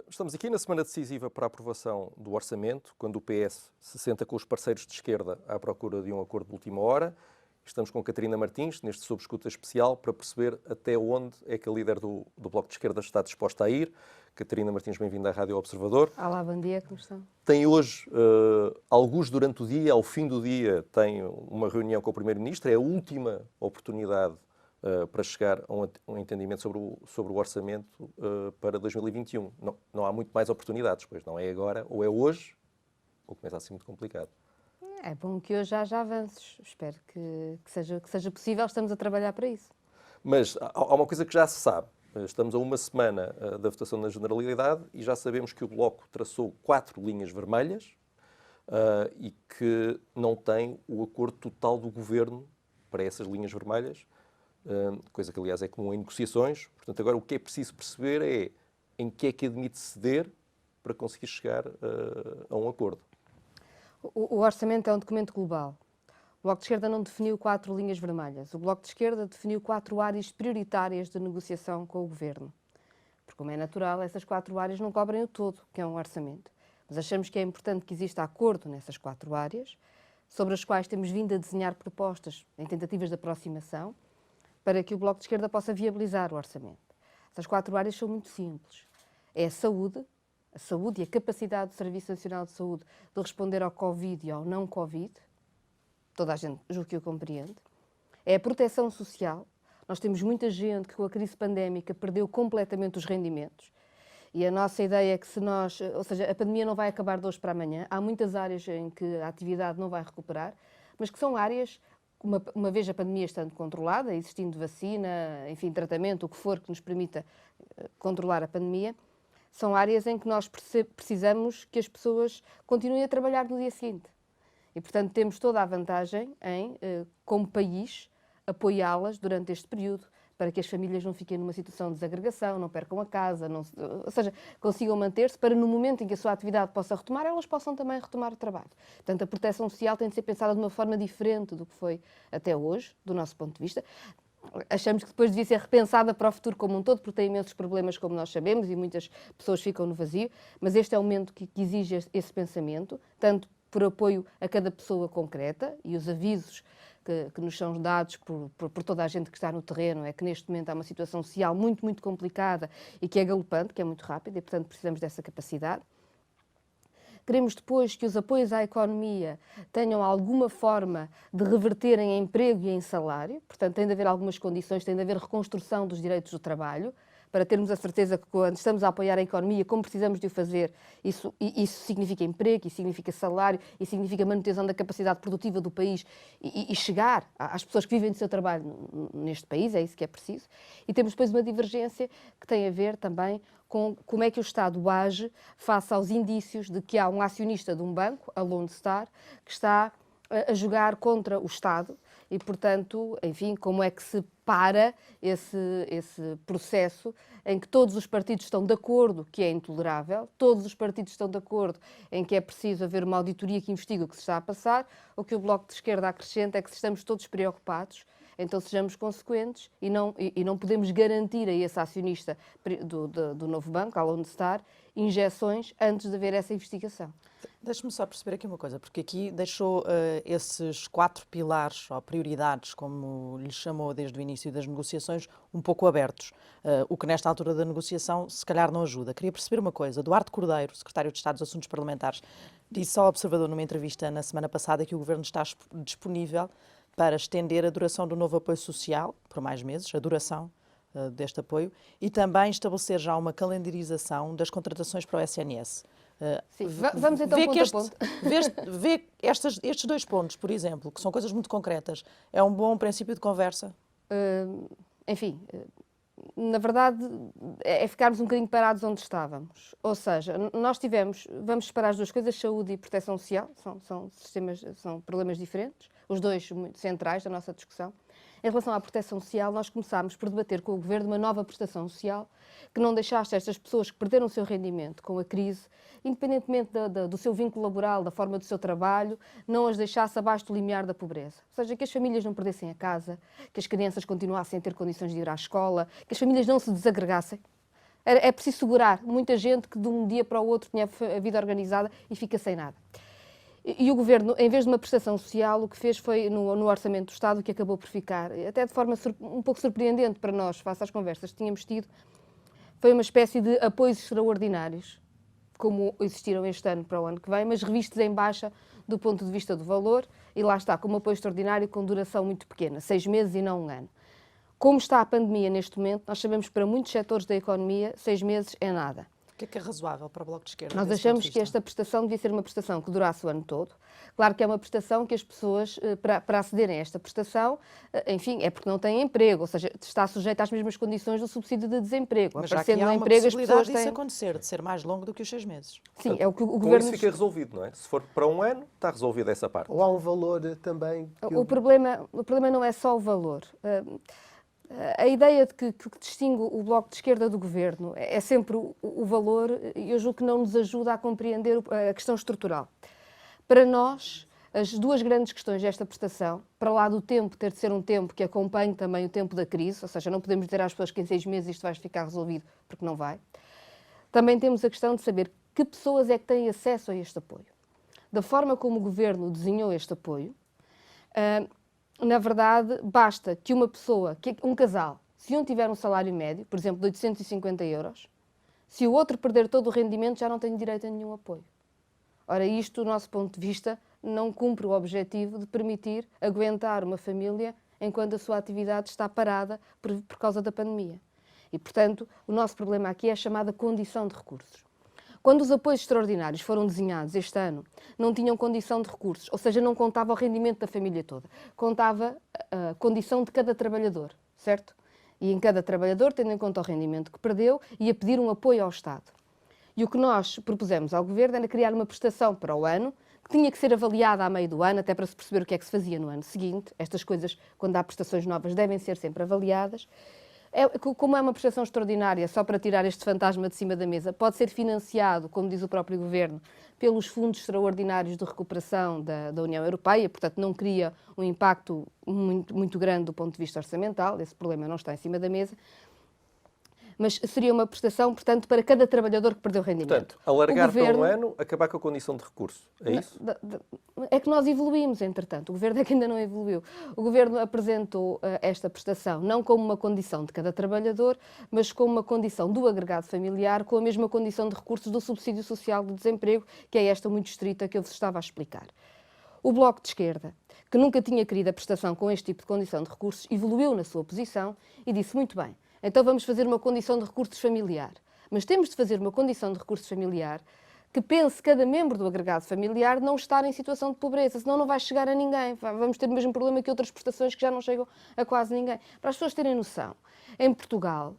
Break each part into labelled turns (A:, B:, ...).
A: Estamos aqui na semana decisiva para a aprovação do orçamento, quando o PS se senta com os parceiros de esquerda à procura de um acordo de última hora. Estamos com Catarina Martins, neste sob escuta especial, para perceber até onde é que a líder do Bloco de Esquerda está disposta a ir. Catarina Martins, bem-vinda à Rádio Observador.
B: Olá, bom dia, como estão?
A: Tem hoje, alguns durante o dia, ao fim do dia, tem uma reunião com o Primeiro-Ministro. É a última oportunidade para chegar a um entendimento sobre o orçamento para 2021. Não há muito mais oportunidades, pois não é agora, ou é hoje, ou começa a ser muito complicado.
B: É bom que hoje haja avanços. Espero que seja possível. Estamos a trabalhar para isso.
A: Mas há uma coisa que já se sabe. Estamos a uma semana da votação na Generalidade e já sabemos que o Bloco traçou 4 linhas vermelhas e que não tem o acordo total do Governo para essas linhas vermelhas, coisa que, aliás, é comum em negociações. Portanto, agora o que é preciso perceber é em que é que admite ceder para conseguir chegar a um acordo.
B: O orçamento é um documento global. O Bloco de Esquerda não definiu 4 linhas vermelhas. O Bloco de Esquerda definiu 4 áreas prioritárias de negociação com o Governo. Porque, como é natural, essas 4 áreas não cobrem o todo, que é um orçamento. Mas achamos que é importante que exista acordo nessas 4 áreas, sobre as quais temos vindo a desenhar propostas em tentativas de aproximação, para que o Bloco de Esquerda possa viabilizar o orçamento. Essas 4 áreas são muito simples. É a saúde e a capacidade do Serviço Nacional de Saúde de responder ao Covid e ao não Covid. Toda a gente, julgo que o compreende. É a proteção social. Nós temos muita gente que com a crise pandémica perdeu completamente os rendimentos. E a nossa ideia é que ou seja, a pandemia não vai acabar de hoje para amanhã. Há muitas áreas em que a atividade não vai recuperar, mas que são áreas, uma vez a pandemia estando controlada, existindo vacina, enfim, tratamento, o que for que nos permita controlar a pandemia, são áreas em que nós precisamos que as pessoas continuem a trabalhar no dia seguinte. E, portanto, temos toda a vantagem em, como país, apoiá-las durante este período, para que as famílias não fiquem numa situação de desagregação, não percam a casa, ou seja, consigam manter-se para, no momento em que a sua atividade possa retomar, elas possam também retomar o trabalho. Portanto, a proteção social tem de ser pensada de uma forma diferente do que foi até hoje, do nosso ponto de vista. Achamos que depois devia ser repensada para o futuro como um todo, porque tem imensos problemas, como nós sabemos, e muitas pessoas ficam no vazio, mas este é o momento que exige esse pensamento, tanto por apoio a cada pessoa concreta, e os avisos que nos são dados por toda a gente que está no terreno é que neste momento há uma situação social muito, muito complicada e que é galopante, que é muito rápida, e portanto precisamos dessa capacidade. Queremos depois que os apoios à economia tenham alguma forma de reverter em emprego e em salário, portanto tem de haver algumas condições, tem de haver reconstrução dos direitos do trabalho, para termos a certeza que quando estamos a apoiar a economia, como precisamos de o fazer, isso significa emprego, isso significa salário, isso significa manutenção da capacidade produtiva do país e chegar às pessoas que vivem do seu trabalho neste país, é isso que é preciso. E temos depois uma divergência que tem a ver também com como é que o Estado age face aos indícios de que há um acionista de um banco, a Lone Star, que está a jogar contra o Estado e, portanto, enfim, como é que se para esse processo em que todos os partidos estão de acordo que é intolerável, todos os partidos estão de acordo em que é preciso haver uma auditoria que investigue o que se está a passar, o que o Bloco de Esquerda acrescenta é que se estamos todos preocupados, então sejamos consequentes e não podemos garantir a esse acionista do novo banco, a Lone Star, injeções antes de haver essa investigação.
C: Deixe-me só perceber aqui uma coisa, porque aqui deixou esses 4 pilares ou prioridades, como lhe chamou desde o início das negociações, um pouco abertos, o que nesta altura da negociação se calhar não ajuda. Queria perceber uma coisa. Duarte Cordeiro, secretário de Estado dos Assuntos Parlamentares, disse ao Observador numa entrevista na semana passada que o Governo está disponível para estender a duração do novo apoio social, por mais meses, a duração deste apoio, e também estabelecer já uma calendarização das contratações para o SNS.
B: Sim, vamos então ponto a ponto.
C: Vê estes 2 pontos, por exemplo, que são coisas muito concretas, é um bom princípio de conversa?
B: Enfim, na verdade, é ficarmos um bocadinho parados onde estávamos. Ou seja, vamos separar as 2 coisas, saúde e proteção social, são problemas diferentes, os 2 muito centrais da nossa discussão. Em relação à proteção social, nós começámos por debater com o Governo uma nova prestação social que não deixasse estas pessoas que perderam o seu rendimento com a crise, independentemente do seu vínculo laboral, da forma do seu trabalho, não as deixasse abaixo do limiar da pobreza. Ou seja, que as famílias não perdessem a casa, que as crianças continuassem a ter condições de ir à escola, que as famílias não se desagregassem. É preciso segurar muita gente que de um dia para o outro tinha a vida organizada e fica sem nada. E o Governo, em vez de uma prestação social, o que fez foi, no Orçamento do Estado, que acabou por ficar, até de forma um pouco surpreendente para nós, face às conversas que tínhamos tido, foi uma espécie de apoios extraordinários, como existiram este ano para o ano que vem, mas revistos em baixa do ponto de vista do valor, e lá está, como apoio extraordinário com duração muito pequena, 6 meses e não um ano. Como está a pandemia neste momento, nós sabemos que para muitos setores da economia, 6 meses é nada.
C: O que é razoável para o Bloco de Esquerda?
B: Nós achamos que esta prestação devia ser uma prestação que durasse o ano todo. Claro que é uma prestação que as pessoas, para acederem a esta prestação, enfim, é porque não têm emprego, ou seja, está sujeita às mesmas condições do subsídio de desemprego.
C: Mas já que há uma
B: emprego, as pessoas
C: disso
B: têm...
C: acontecer, de ser mais longo do que os 6 meses.
B: Sim, é o que o
A: Com
B: Governo...
A: isso fica resolvido, não é? Se for para um ano, está resolvida essa parte.
D: Ou há um valor também...
B: O problema não é só o valor. A ideia de que distingue o Bloco de Esquerda do Governo é sempre o valor, e eu julgo que não nos ajuda a compreender a questão estrutural. Para nós, as duas grandes questões desta prestação, para lá do tempo ter de ser um tempo que acompanhe também o tempo da crise, ou seja, não podemos dizer às pessoas que em 6 meses isto vai ficar resolvido, porque não vai. Também temos a questão de saber que pessoas é que têm acesso a este apoio. Da forma como o Governo desenhou este apoio, na verdade, basta que uma pessoa, um casal, se um tiver um salário médio, por exemplo, de 850 euros, se o outro perder todo o rendimento, já não tem direito a nenhum apoio. Ora, isto, do nosso ponto de vista, não cumpre o objetivo de permitir aguentar uma família enquanto a sua atividade está parada por causa da pandemia. E, portanto, o nosso problema aqui é a chamada condição de recursos. Quando os apoios extraordinários foram desenhados este ano, não tinham condição de recursos, ou seja, não contava o rendimento da família toda, contava a condição de cada trabalhador, certo? E em cada trabalhador, tendo em conta o rendimento que perdeu, ia pedir um apoio ao Estado. E o que nós propusemos ao Governo era criar uma prestação para o ano, que tinha que ser avaliada a meio do ano, até para se perceber o que é que se fazia no ano seguinte. Estas coisas, quando há prestações novas, devem ser sempre avaliadas. Como é uma prestação extraordinária, só para tirar este fantasma de cima da mesa, pode ser financiado, como diz o próprio Governo, pelos fundos extraordinários de recuperação da União Europeia, portanto não cria um impacto muito grande do ponto de vista orçamental, esse problema não está em cima da mesa, mas seria uma prestação, portanto, para cada trabalhador que perdeu rendimento.
A: Portanto, alargar para um ano, acabar com a condição de recurso, é isso?
B: É que nós evoluímos, entretanto. O Governo é que ainda não evoluiu. O Governo apresentou esta prestação não como uma condição de cada trabalhador, mas como uma condição do agregado familiar, com a mesma condição de recursos do subsídio social de desemprego, que é esta muito estrita que eu vos estava a explicar. O Bloco de Esquerda, que nunca tinha querido a prestação com este tipo de condição de recursos, evoluiu na sua posição e disse, muito bem, então vamos fazer uma condição de recursos familiar. Mas temos de fazer uma condição de recursos familiar que pense cada membro do agregado familiar não estar em situação de pobreza, senão não vai chegar a ninguém. Vamos ter o mesmo problema que outras prestações que já não chegam a quase ninguém. Para as pessoas terem noção, em Portugal,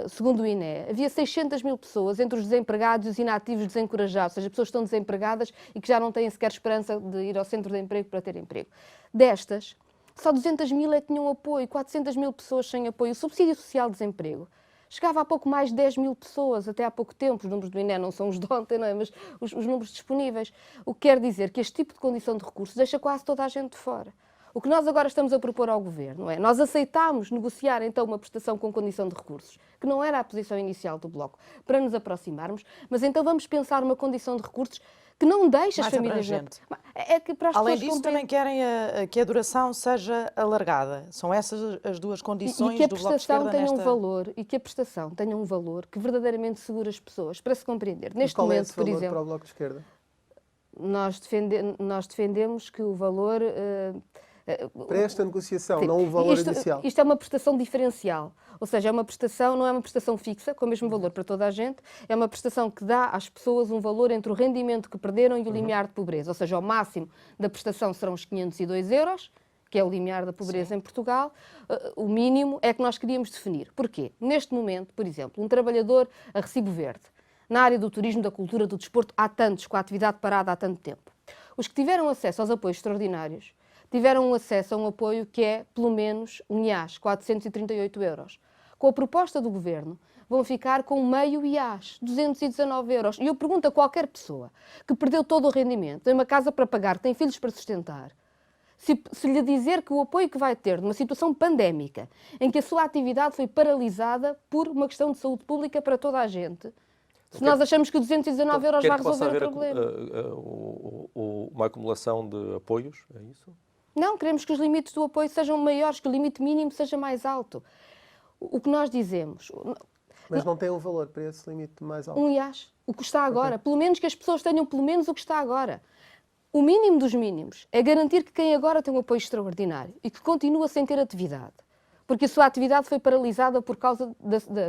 B: segundo o INE, havia 600 mil pessoas entre os desempregados e os inativos desencorajados, ou seja, pessoas que estão desempregadas e que já não têm sequer esperança de ir ao centro de emprego para ter emprego. Destas, só 200 mil é que tinham apoio, 400 mil pessoas sem apoio. O subsídio social de desemprego chegava a pouco mais de 10 mil pessoas, até há pouco tempo. Os números do INE não são os de ontem, não é? Mas os números disponíveis. O que quer dizer que este tipo de condição de recursos deixa quase toda a gente de fora. O que nós agora estamos a propor ao Governo é, nós aceitámos negociar então uma prestação com condição de recursos, que não era a posição inicial do Bloco, para nos aproximarmos, mas então vamos pensar uma condição de recursos que não deixa as famílias...
C: É que para as além disso, também querem que a duração seja alargada. São essas as duas condições do Bloco de Esquerda
B: E que a prestação tenha um valor que verdadeiramente segura as pessoas, para se compreender.
D: Neste momento, é esse valor, por exemplo, para o Bloco de Esquerda?
B: Nós defendemos que o valor...
D: para esta negociação, sim, não o valor inicial.
B: Isto é uma prestação diferencial. Ou seja, não é uma prestação fixa, com o mesmo valor para toda a gente, é uma prestação que dá às pessoas um valor entre o rendimento que perderam e o limiar de pobreza. Ou seja, o máximo da prestação serão os 502 euros, que é o limiar da pobreza, sim, em Portugal. O mínimo é que nós queríamos definir. Porquê? Neste momento, por exemplo, um trabalhador a recibo verde, na área do turismo, da cultura, do desporto, há tantos, com a atividade parada há tanto tempo. Os que tiveram acesso aos apoios extraordinários tiveram acesso a um apoio que é, pelo menos, um IAS, 438 euros. Com a proposta do Governo, vão ficar com meio IAS, 219 euros. E eu pergunto a qualquer pessoa que perdeu todo o rendimento, tem uma casa para pagar, tem filhos para sustentar, se lhe dizer que o apoio que vai ter numa situação pandémica, em que a sua atividade foi paralisada por uma questão de saúde pública para toda a gente, se nós achamos que 219 euros vai resolver o problema.
A: Uma acumulação de apoios, é isso?
B: Não, queremos que os limites do apoio sejam maiores, que o limite mínimo seja mais alto. O que nós dizemos...
D: Mas não tem um valor para esse limite mais alto?
B: Um IAS, o que está agora. Pelo menos que as pessoas tenham pelo menos o que está agora. O mínimo dos mínimos é garantir que quem agora tem um apoio extraordinário e que continua sem ter atividade, porque a sua atividade foi paralisada por causa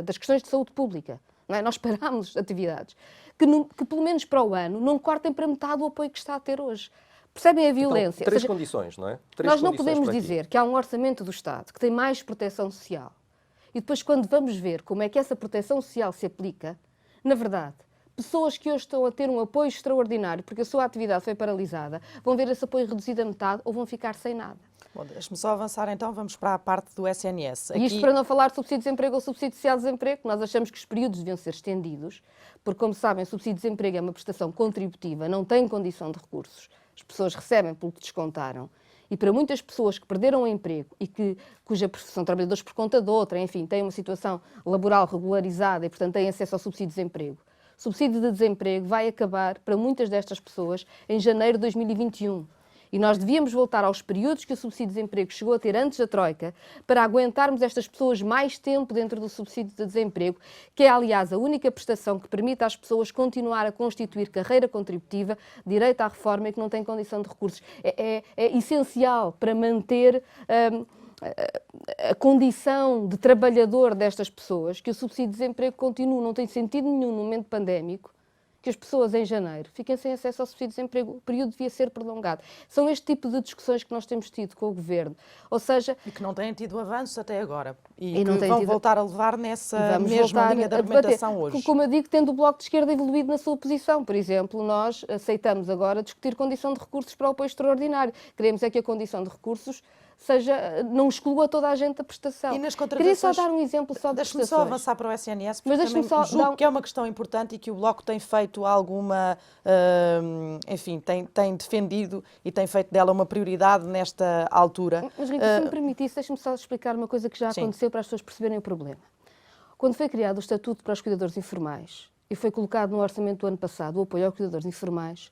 B: das questões de saúde pública. Não é? Nós parámos atividades. Que pelo menos para o ano não cortem para metade o apoio que está a ter hoje. Percebem a violência?
A: Então, três condições, não é?
B: Nós não podemos dizer que há um orçamento do Estado que tem mais proteção social e depois, quando vamos ver como é que essa proteção social se aplica, na verdade, pessoas que hoje estão a ter um apoio extraordinário porque a sua atividade foi paralisada, vão ver esse apoio reduzido a metade ou vão ficar sem nada.
C: Bom, deixe-me só avançar então, vamos para a parte do SNS.
B: E isto para não falar de subsídio de desemprego ou subsídio social de desemprego, nós achamos que os períodos deviam ser estendidos, porque, como sabem, o subsídio de desemprego é uma prestação contributiva, não tem condição de recursos. As pessoas recebem pelo que descontaram. E para muitas pessoas que perderam o emprego e cuja são trabalhadores por conta de outra, enfim, têm uma situação laboral regularizada e, portanto, têm acesso ao subsídio de desemprego. O subsídio de desemprego vai acabar para muitas destas pessoas em janeiro de 2021. E nós devíamos voltar aos períodos que o subsídio de desemprego chegou a ter antes da Troika para aguentarmos estas pessoas mais tempo dentro do subsídio de desemprego, que é, aliás, a única prestação que permite às pessoas continuar a constituir carreira contributiva, direito à reforma e que não tem condição de recursos. É essencial para manter a condição de trabalhador destas pessoas, que o subsídio de desemprego continue. Não tem sentido nenhum no momento pandémico que as pessoas em janeiro fiquem sem acesso ao subsídio de desemprego. O período devia ser prolongado. São este tipo de discussões que nós temos tido com o Governo. Ou seja...
C: E que não têm tido avanço até agora. E que vão voltar a levar nessa mesma linha de argumentação hoje.
B: Como eu digo, tendo o Bloco de Esquerda evoluído na sua posição. Por exemplo, nós aceitamos agora discutir condição de recursos para o apoio extraordinário. Queremos é que a condição de recursos não exclua toda a gente da prestação.
C: E nas contratações...
B: Queria só dar um exemplo só de
C: Deixe-me só avançar para o SNS, porque
B: mas
C: também julgo que é uma questão importante e que o Bloco tem feito alguma... enfim, tem defendido e tem feito dela uma prioridade nesta altura.
B: Mas, Rita, se me permitisse, deixe-me só explicar uma coisa que já aconteceu para as pessoas perceberem o problema. Quando foi criado o Estatuto para os Cuidadores Informais e foi colocado no orçamento do ano passado o apoio aos cuidadores informais,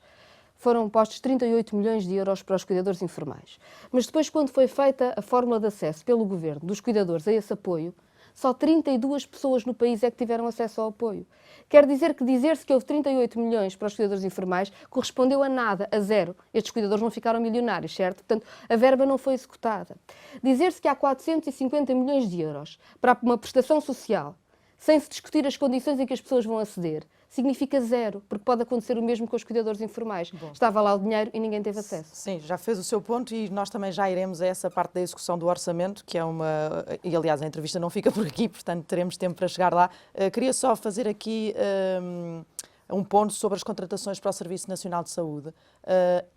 B: foram postos 38 milhões de euros para os cuidadores informais. Mas depois, quando foi feita a fórmula de acesso pelo Governo dos cuidadores a esse apoio, só 32 pessoas no país é que tiveram acesso ao apoio. Quer dizer que dizer-se que houve 38 milhões para os cuidadores informais correspondeu a nada, a zero. Estes cuidadores não ficaram milionários, certo? Portanto, a verba não foi executada. Dizer-se que há 450 milhões de euros para uma prestação social, sem se discutir as condições em que as pessoas vão aceder, significa zero, porque pode acontecer o mesmo com os cuidadores informais. Bom, estava lá o dinheiro e ninguém teve acesso.
C: Sim, já fez o seu ponto e nós também já iremos a essa parte da execução do orçamento, que é uma... E, aliás, a entrevista não fica por aqui, portanto, teremos tempo para chegar lá. Queria só fazer aqui um ponto sobre as contratações para o Serviço Nacional de Saúde.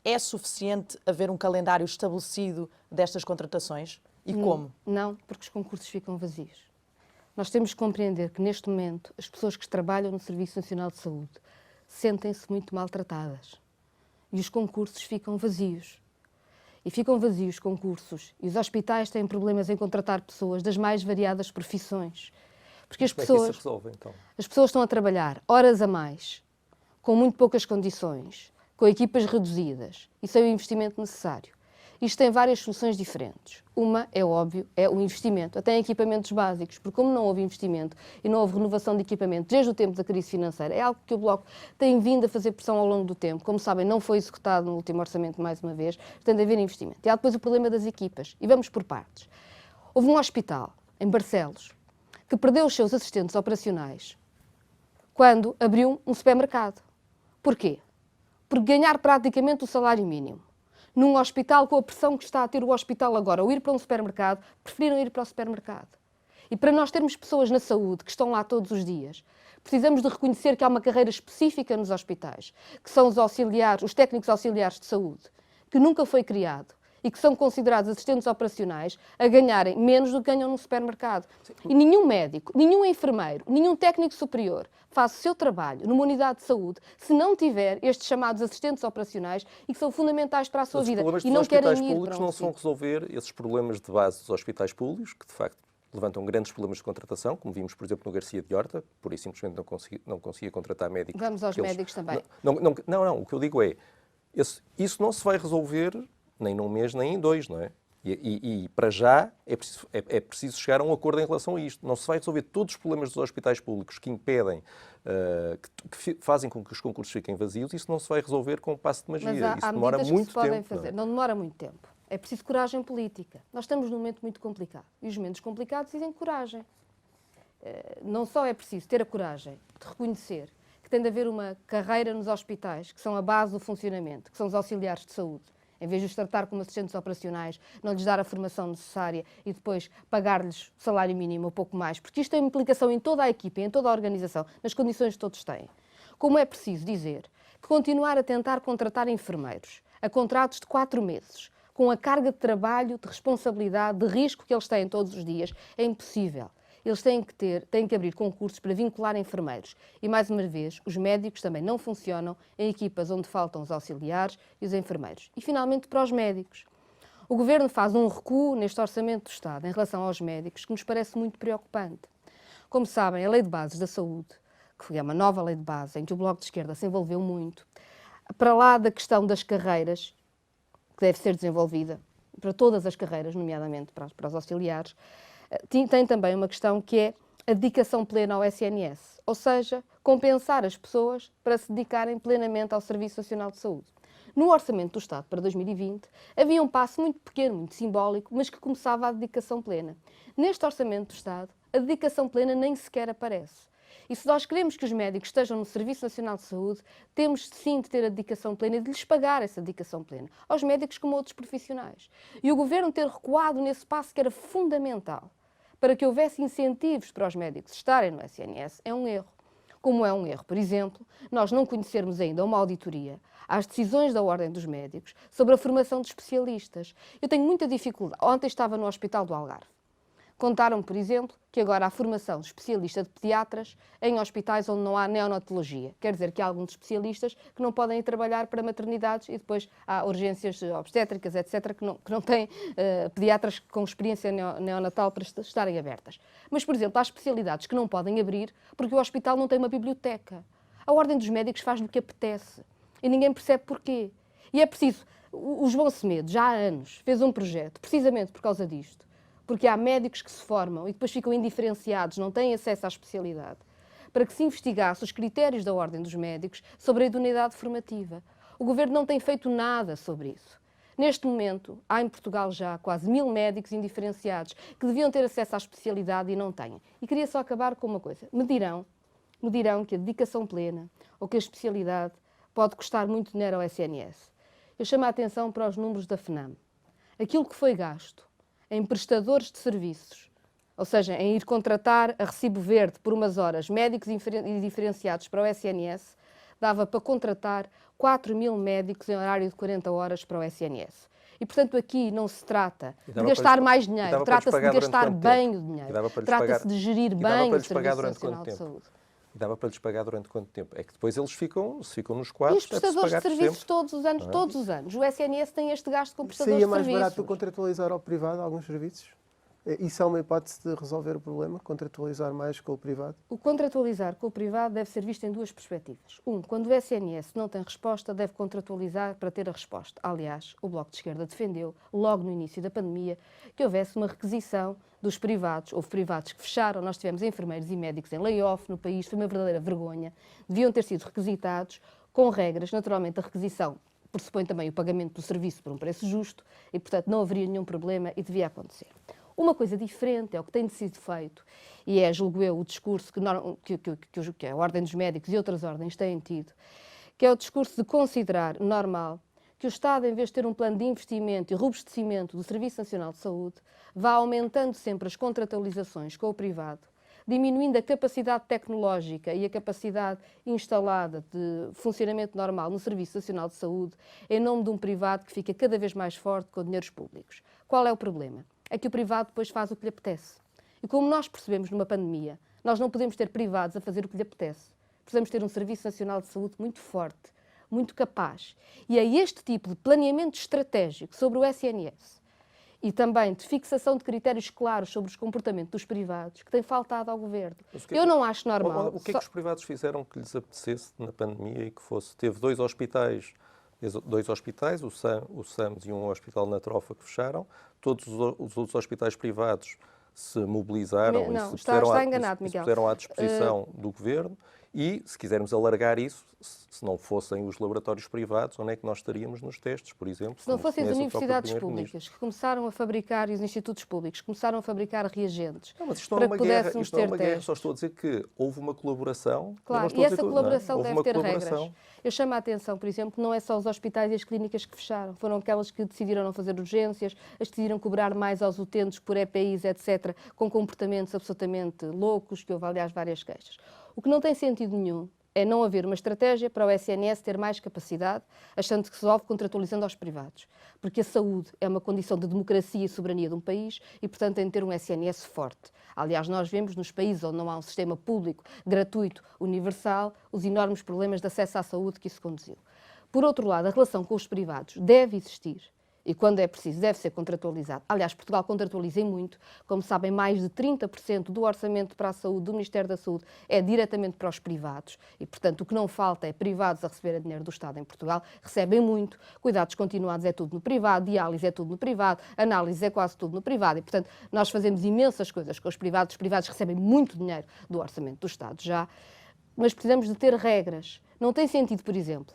C: É suficiente haver um calendário estabelecido destas contratações? E como?
B: Não, porque os concursos ficam vazios. Nós temos que compreender que, neste momento, as pessoas que trabalham no Serviço Nacional de Saúde sentem-se muito maltratadas. E os concursos ficam vazios. E ficam vazios os concursos. E os hospitais têm problemas em contratar pessoas das mais variadas profissões. Porque as pessoas...
A: Como é que isso se resolve, então?
B: As pessoas estão a trabalhar horas a mais, com muito poucas condições, com equipas reduzidas e sem o investimento necessário. Isto tem várias soluções diferentes. Uma, é óbvio, é o investimento, até em equipamentos básicos, porque como não houve investimento e não houve renovação de equipamento desde o tempo da crise financeira, é algo que o Bloco tem vindo a fazer pressão ao longo do tempo. Como sabem, não foi executado no último orçamento mais uma vez, tem de haver investimento. E há depois o problema das equipas. E vamos por partes. Houve um hospital, em Barcelos, que perdeu os seus assistentes operacionais quando abriu um supermercado. Porquê? Porque ganhar praticamente o salário mínimo num hospital com a pressão que está a ter o hospital agora, ou ir para um supermercado, preferiram ir para o supermercado. E para nós termos pessoas na saúde que estão lá todos os dias, precisamos de reconhecer que há uma carreira específica nos hospitais, que são os técnicos auxiliares de saúde, que nunca foi criado e que são considerados assistentes operacionais a ganharem menos do que ganham no supermercado. E nenhum médico, nenhum enfermeiro, nenhum técnico superior faz o seu trabalho numa unidade de saúde se não tiver estes chamados assistentes operacionais e que são fundamentais para a sua vida.
A: Os problemas
B: E
A: dos
B: não querem
A: hospitais
B: ir
A: públicos
B: para
A: não são resolver esses problemas de base dos hospitais públicos, que de facto levantam grandes problemas de contratação, como vimos, por exemplo, no Garcia de Horta, por isso simplesmente não conseguia contratar médicos.
B: Vamos aos médicos também.
A: Não, o que eu digo é, isso não se vai resolver nem num mês, nem em 2, não é? E para já é preciso chegar a um acordo em relação a isto. Não se vai resolver todos os problemas dos hospitais públicos que impedem, que fazem com que os concursos fiquem vazios. Isso não se vai resolver com um passo de magia.
B: Mas
A: Isso demora muito
B: que se podem
A: tempo.
B: fazer. Não demora muito tempo. É preciso coragem política. Nós estamos num momento muito complicado. E os momentos complicados dizem coragem. Não só é preciso ter a coragem de reconhecer que tem de haver uma carreira nos hospitais, que são a base do funcionamento, que são os auxiliares de saúde. Em vez de os tratar como assistentes operacionais, não lhes dar a formação necessária e depois pagar-lhes o salário mínimo ou pouco mais, porque isto tem implicação em toda a equipa, em toda a organização, nas condições que todos têm. Como é preciso dizer que continuar a tentar contratar enfermeiros a contratos de 4 meses, com a carga de trabalho, de responsabilidade, de risco que eles têm todos os dias, é impossível. Eles têm que abrir concursos para vincular enfermeiros. E, mais uma vez, os médicos também não funcionam em equipas onde faltam os auxiliares e os enfermeiros. E, finalmente, para os médicos. O Governo faz um recuo neste Orçamento do Estado em relação aos médicos que nos parece muito preocupante. Como sabem, a Lei de Bases da Saúde, que foi uma nova lei de base em que o Bloco de Esquerda se envolveu muito, para lá da questão das carreiras, que deve ser desenvolvida para todas as carreiras, nomeadamente para os auxiliares, tem também uma questão que é a dedicação plena ao SNS, ou seja, compensar as pessoas para se dedicarem plenamente ao Serviço Nacional de Saúde. No Orçamento do Estado para 2020 havia um passo muito pequeno, muito simbólico, mas que começava a dedicação plena. Neste Orçamento do Estado, a dedicação plena nem sequer aparece. E se nós queremos que os médicos estejam no Serviço Nacional de Saúde, temos sim de ter a dedicação plena e de lhes pagar essa dedicação plena, aos médicos como a outros profissionais. E o Governo ter recuado nesse passo que era fundamental para que houvesse incentivos para os médicos estarem no SNS é um erro. Como é um erro, por exemplo, nós não conhecermos ainda uma auditoria às decisões da Ordem dos Médicos sobre a formação de especialistas. Eu tenho muita dificuldade. Ontem estava no Hospital do Algarve. Contaram-me, por exemplo, que agora há formação de especialista de pediatras em hospitais onde não há neonatologia. Quer dizer que há alguns especialistas que não podem ir trabalhar para maternidades e depois há urgências obstétricas, etc., que não têm pediatras com experiência neonatal para estarem abertas. Mas, por exemplo, há especialidades que não podem abrir porque o hospital não tem uma biblioteca. A Ordem dos Médicos faz o que apetece e ninguém percebe porquê. E é preciso... O João Semedo, já há anos, fez um projeto precisamente por causa disto, porque há médicos que se formam e depois ficam indiferenciados, não têm acesso à especialidade, para que se investigasse os critérios da Ordem dos Médicos sobre a idoneidade formativa. O Governo não tem feito nada sobre isso. Neste momento, há em Portugal já quase 1000 médicos indiferenciados que deviam ter acesso à especialidade e não têm. E queria só acabar com uma coisa. Me dirão que a dedicação plena ou que a especialidade pode custar muito dinheiro ao SNS. Eu chamo a atenção para os números da FNAM. Aquilo que foi gasto em prestadores de serviços, ou seja, em ir contratar a recibo verde por umas horas médicos indiferenciados para o SNS, dava para contratar 4.000 médicos em horário de 40 horas para o SNS. E, portanto, aqui não se trata de gastar mais dinheiro, trata-se de gastar bem o dinheiro, trata-se de gerir bem o Serviço Nacional de Saúde.
A: E dava para lhes pagar durante quanto tempo? É que depois eles ficam nos quadros.
B: E os prestadores de serviços todos os anos. O SNS tem este gasto com prestadores de serviços.
D: Seria mais barato contratualizar ao privado alguns serviços? Isso é uma hipótese de resolver o problema? Contratualizar mais com o privado?
B: O contratualizar com o privado deve ser visto em duas perspectivas. Quando o SNS não tem resposta, deve contratualizar para ter a resposta. Aliás, o Bloco de Esquerda defendeu, logo no início da pandemia, que houvesse uma requisição dos privados. Houve privados que fecharam, nós tivemos enfermeiros e médicos em layoff no país, foi uma verdadeira vergonha. Deviam ter sido requisitados com regras. Naturalmente, a requisição pressupõe também o pagamento do serviço por um preço justo e, portanto, não haveria nenhum problema e devia acontecer. Uma coisa diferente é o que tem sido feito e é, julgo eu, o discurso que a Ordem dos Médicos e outras ordens têm tido, que é o discurso de considerar normal que o Estado, em vez de ter um plano de investimento e robustecimento do Serviço Nacional de Saúde, vá aumentando sempre as contratualizações com o privado, diminuindo a capacidade tecnológica e a capacidade instalada de funcionamento normal no Serviço Nacional de Saúde em nome de um privado que fica cada vez mais forte com dinheiros públicos. Qual é o problema? É que o privado depois faz o que lhe apetece. E como nós percebemos numa pandemia, nós não podemos ter privados a fazer o que lhe apetece. Precisamos ter um Serviço Nacional de Saúde muito forte, muito capaz. E é este tipo de planeamento estratégico sobre o SNS e também de fixação de critérios claros sobre os comportamentos dos privados que tem faltado ao Governo. Eu não acho normal.
A: O que é que os privados fizeram que lhes apetecesse na pandemia e que fosse? Teve dois hospitais, o SAMS e um hospital na Trofa que fecharam. Todos os outros hospitais privados se mobilizaram
B: Não,
A: e se
B: está enganado, Miguel.
A: puseram à disposição do Governo. E, se quisermos alargar isso, se não fossem os laboratórios privados, onde é que nós estaríamos nos testes, por exemplo?
B: Se não fossem as
A: conhece o próprio
B: universidades
A: Primeiro-Ministro.
B: públicas que começaram a fabricar, e os institutos públicos que começaram a fabricar reagentes
A: Não, mas isto não é
B: para
A: uma
B: que
A: guerra,
B: pudéssemos
A: isto não é
B: ter
A: uma guerra,
B: testes.
A: só estou a dizer que houve uma colaboração.
B: Claro,
A: Eu não
B: e
A: estou a
B: essa
A: dizer que-
B: colaboração
A: houve
B: deve
A: uma
B: ter
A: colaboração.
B: regras. Eu chamo a atenção, por exemplo, não é só os hospitais e as clínicas que fecharam. Foram aquelas que decidiram não fazer urgências, as que decidiram cobrar mais aos utentes por EPIs, etc., com comportamentos absolutamente loucos, que houve, aliás, várias queixas. O que não tem sentido nenhum é não haver uma estratégia para o SNS ter mais capacidade, achando que se resolve contratualizando aos privados. Porque a saúde é uma condição de democracia e soberania de um país e, portanto, tem de ter um SNS forte. Aliás, nós vemos nos países onde não há um sistema público, gratuito, universal, os enormes problemas de acesso à saúde que isso conduziu. Por outro lado, a relação com os privados deve existir. E quando é preciso, deve ser contratualizado. Aliás, Portugal contratualiza muito. Como sabem, mais de 30% do orçamento para a saúde do Ministério da Saúde é diretamente para os privados. E, portanto, o que não falta é privados a receber dinheiro do Estado em Portugal. Recebem muito. Cuidados continuados é tudo no privado. Diálise é tudo no privado. Análise é quase tudo no privado. E, portanto, nós fazemos imensas coisas com os privados. Os privados recebem muito dinheiro do orçamento do Estado já. Mas precisamos de ter regras. Não tem sentido, por exemplo,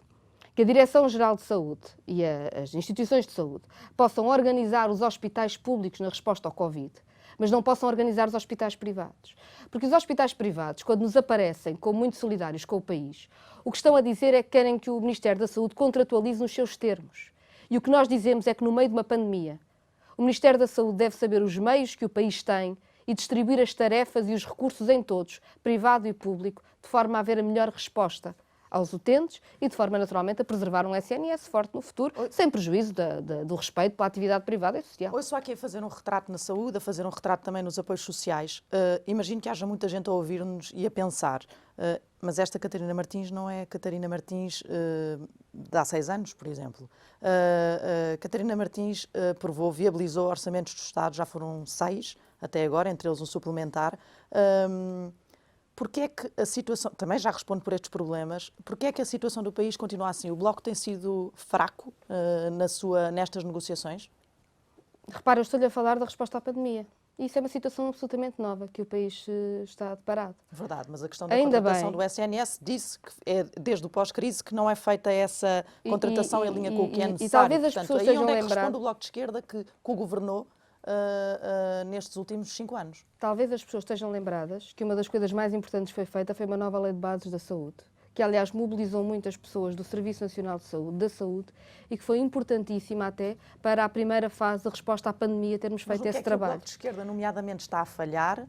B: que a Direção-Geral de Saúde e as instituições de saúde possam organizar os hospitais públicos na resposta ao Covid, mas não possam organizar os hospitais privados. Porque os hospitais privados, quando nos aparecem como muito solidários com o país, o que estão a dizer é que querem que o Ministério da Saúde contratualize nos seus termos. E o que nós dizemos é que, no meio de uma pandemia, o Ministério da Saúde deve saber os meios que o país tem e distribuir as tarefas e os recursos em todos, privado e público, de forma a haver a melhor resposta aos utentes e, de forma naturalmente, a preservar um SNS forte no futuro, sem prejuízo do respeito pela atividade privada e social.
C: Ouço aqui a fazer um retrato na saúde, a fazer um retrato também nos apoios sociais. Imagino que haja muita gente a ouvir-nos e a pensar, mas esta Catarina Martins não é a Catarina Martins de há 6 anos, por exemplo. Catarina Martins viabilizou orçamentos do Estado, já foram 6 até agora, entre eles um suplementar. Porque é que a situação, também já respondo por estes problemas, porque é que a situação do país continua assim? O Bloco tem sido fraco nestas negociações?
B: Repara, eu estou-lhe a falar da resposta à pandemia. Isso é uma situação absolutamente nova que o país está deparado.
C: Verdade, mas a questão da
B: Ainda
C: contratação
B: bem.
C: do SNS disse que é desde o pós-crise que não é feita essa contratação em linha com o que é necessário.
B: E talvez as
C: Portanto,
B: pessoas
C: aí
B: estejam
C: onde é que responde
B: lembradas.
C: o Bloco de Esquerda que governou nestes últimos 5 anos?
B: Talvez as pessoas estejam lembradas que uma das coisas mais importantes que foi feita foi uma nova lei de bases da saúde, que aliás mobilizou muitas pessoas do Serviço Nacional de Saúde, da saúde, e que foi importantíssima até para a primeira fase da resposta à pandemia termos feito esse
C: O
B: trabalho.
C: Bloco de Esquerda, nomeadamente, está a falhar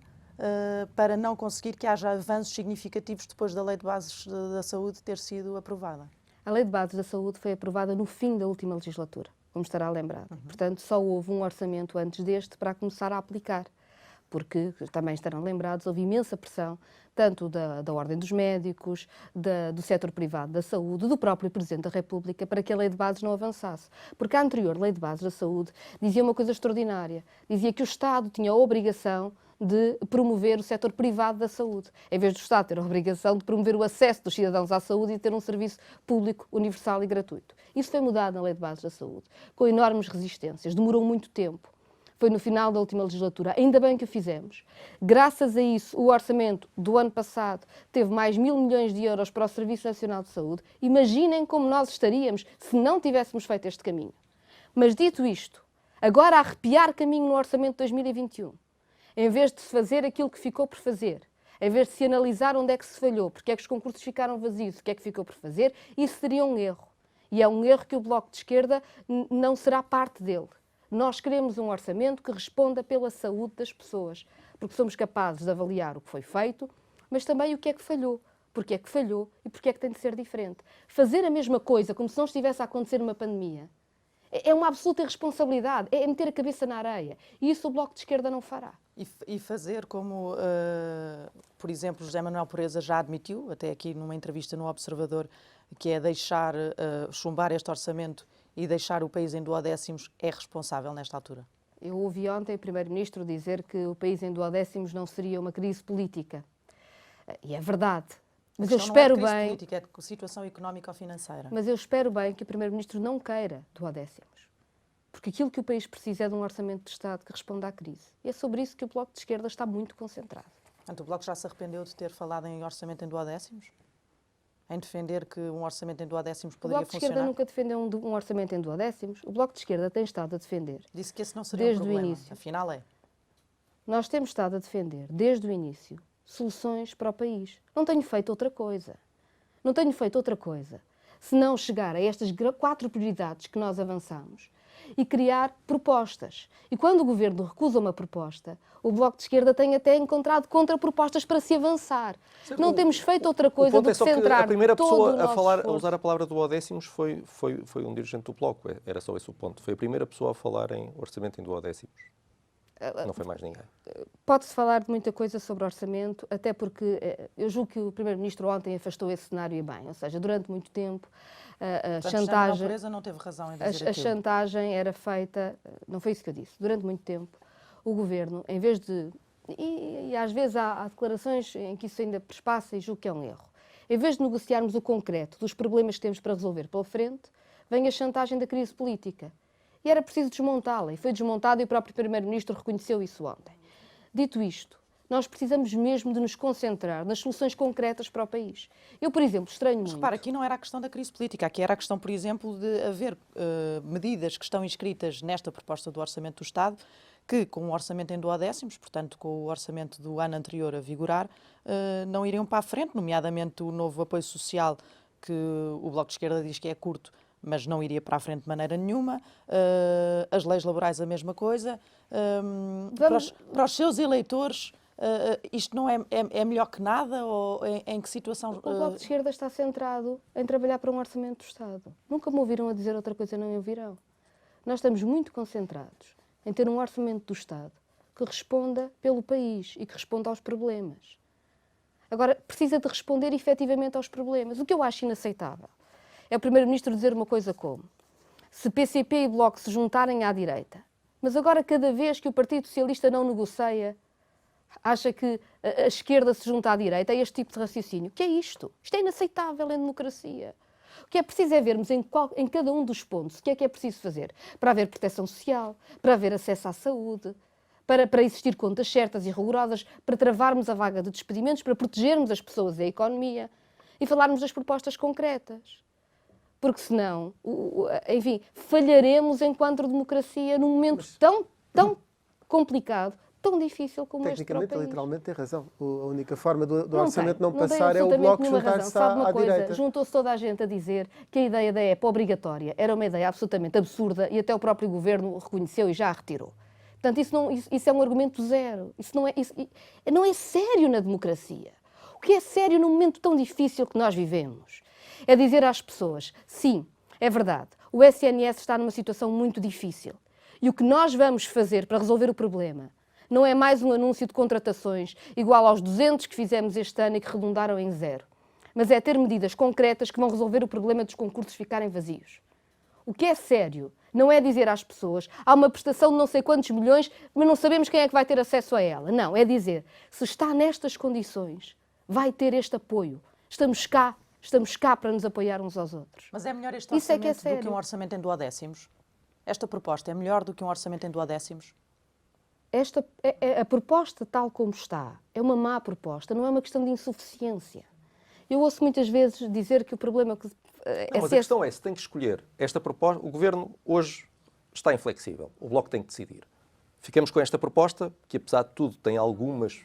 C: para não conseguir que haja avanços significativos depois da lei de bases da saúde ter sido aprovada?
B: A lei de bases da saúde foi aprovada no fim da última legislatura, como estará lembrado. Portanto, só houve um orçamento antes deste para começar a aplicar. Porque, também estarão lembrados, houve imensa pressão, tanto da Ordem dos Médicos, do setor privado da saúde, do próprio Presidente da República, para que a Lei de Bases não avançasse. Porque a anterior Lei de Bases da Saúde dizia uma coisa extraordinária. Dizia que o Estado tinha a obrigação de promover o setor privado da saúde, em vez do Estado ter a obrigação de promover o acesso dos cidadãos à saúde e ter um serviço público, universal e gratuito. Isso foi mudado na Lei de Bases da Saúde, com enormes resistências, demorou muito tempo. Foi no final da última legislatura. Ainda bem que o fizemos. Graças a isso, o orçamento do ano passado teve mais 1.000 milhões de euros para o Serviço Nacional de Saúde. Imaginem como nós estaríamos se não tivéssemos feito este caminho. Mas dito isto, agora a arrepiar caminho no orçamento de 2021, em vez de se fazer aquilo que ficou por fazer, em vez de se analisar onde é que se falhou, porque é que os concursos ficaram vazios, o que é que ficou por fazer, isso seria um erro. E é um erro que o Bloco de Esquerda não será parte dele. Nós queremos um orçamento que responda pela saúde das pessoas, porque somos capazes de avaliar o que foi feito, mas também o que é que falhou, porque é que falhou e porque é que tem de ser diferente. Fazer a mesma coisa como se não estivesse a acontecer uma pandemia é uma absoluta irresponsabilidade, é meter a cabeça na areia. E isso o Bloco de Esquerda não fará.
C: E fazer como, por exemplo, José Manuel Pureza já admitiu, até aqui numa entrevista no Observador, que é deixar chumbar este orçamento e deixar o país em duodécimos, é responsável nesta altura?
B: Eu ouvi ontem o Primeiro-Ministro dizer que o país em duodécimos não seria uma crise política. E é verdade. Mas eu espero
C: não é
B: bem.
C: política, é situação económica ou financeira.
B: Mas eu espero bem que o Primeiro-Ministro não queira duodécimos. Porque aquilo que o país precisa é de um orçamento de Estado que responda à crise. E é sobre isso que o Bloco de Esquerda está muito concentrado.
C: Portanto, o Bloco já se arrependeu de ter falado em orçamento em duodécimos? Em defender que um orçamento em duodécimos
B: O
C: poderia
B: Bloco de
C: funcionar?
B: Esquerda nunca defendeu um orçamento em duodécimos. O Bloco de Esquerda tem estado a defender.
C: Disse que esse não seria
B: Desde
C: um
B: o
C: problema.
B: início.
C: Afinal é.
B: Nós temos estado a defender, desde o início, soluções para o país. Não tenho feito outra coisa. Não tenho feito outra coisa senão chegar a estas 4 prioridades que nós avançamos e criar propostas. E quando o Governo recusa uma proposta, o Bloco de Esquerda tem até encontrado contrapropostas para se avançar. Não temos feito outra coisa do que centrar
A: a primeira
B: todo
A: pessoa
B: o nosso
A: a
B: esforço.
A: usar a palavra duodécimos foi um dirigente do Bloco. Era só esse o ponto. Foi a primeira pessoa a falar em orçamento em duodécimos. Não foi mais ninguém.
B: Pode-se falar de muita coisa sobre orçamento, até porque eu julgo que o Primeiro-Ministro ontem afastou esse cenário e bem. Ou seja, durante muito tempo a chantagem...
C: não teve razão em dizer
B: A
C: aquilo.
B: chantagem era feita, não foi isso que eu disse, durante muito tempo o Governo, em vez de, e às vezes há declarações em que isso ainda perspassa e julgo que é um erro, em vez de negociarmos o concreto dos problemas que temos para resolver pela frente, vem a chantagem da crise política. E era preciso desmontá-la, e foi desmontada e o próprio Primeiro-Ministro reconheceu isso ontem. Dito isto, nós precisamos mesmo de nos concentrar nas soluções concretas para o país. Eu, por exemplo, estranho muito...
C: Repara, aqui não era a questão da crise política, aqui era a questão, por exemplo, de haver medidas que estão inscritas nesta proposta do Orçamento do Estado, que com o orçamento em duodécimos, portanto com o orçamento do ano anterior a vigorar, não iriam para a frente, nomeadamente o novo apoio social, que o Bloco de Esquerda diz que é curto, mas não iria para a frente de maneira nenhuma. As leis laborais a mesma coisa. Para os seus eleitores, isto não é melhor que nada? Ou em que situação...
B: O Bloco de Esquerda está centrado em trabalhar para um orçamento do Estado. Nunca me ouviram a dizer outra coisa, não me ouvirão. Nós estamos muito concentrados em ter um orçamento do Estado que responda pelo país e que responda aos problemas. Agora, precisa de responder efetivamente aos problemas. O que eu acho inaceitável é o Primeiro-Ministro dizer uma coisa como: se PCP e Bloco se juntarem à direita, mas agora cada vez que o Partido Socialista não negocia, acha que a esquerda se junta à direita. É este tipo de raciocínio. O que é isto? Isto é inaceitável em democracia. O que é preciso é vermos em cada um dos pontos o que é preciso fazer para haver proteção social, para haver acesso à saúde, para existir contas certas e rigorosas, para travarmos a vaga de despedimentos, para protegermos as pessoas e a economia e falarmos das propostas concretas. Porque senão, enfim, falharemos enquanto democracia num momento tão complicado, tão difícil como este para o
D: Tecnicamente,
B: país.
D: literalmente, tem razão. A única forma do
B: Não
D: orçamento
B: tem,
D: não
B: tem
D: passar é o
B: absolutamente
D: Bloco
B: nenhuma
D: juntar-se
B: razão. Sabe uma
D: à
B: coisa?
D: direita.
B: Juntou-se toda a gente a dizer que a ideia da EPA obrigatória era uma ideia absolutamente absurda e até o próprio Governo reconheceu e já a retirou. Portanto, isso é um argumento zero. Isso não é sério na democracia. O que é sério num momento tão difícil que nós vivemos é dizer às pessoas: sim, é verdade, o SNS está numa situação muito difícil e o que nós vamos fazer para resolver o problema não é mais um anúncio de contratações igual aos 200 que fizemos este ano e que redundaram em 0, mas é ter medidas concretas que vão resolver o problema dos concursos ficarem vazios. O que é sério não é dizer às pessoas: há uma prestação de não sei quantos milhões, mas não sabemos quem é que vai ter acesso a ela. Não, é dizer: se está nestas condições, vai ter este apoio. Estamos cá para nos apoiar uns aos outros.
C: Mas é melhor este
B: Isso é
C: orçamento
B: que é
C: do que um orçamento em duodécimos? Esta proposta é melhor do que um orçamento em duodécimos?
B: A proposta tal como está é uma má proposta, não é uma questão de insuficiência. Eu ouço muitas vezes dizer que o problema...
A: Mas a questão é, se tem que escolher esta proposta, o Governo hoje está inflexível, o Bloco tem que decidir. Ficamos com esta proposta, que apesar de tudo tem algumas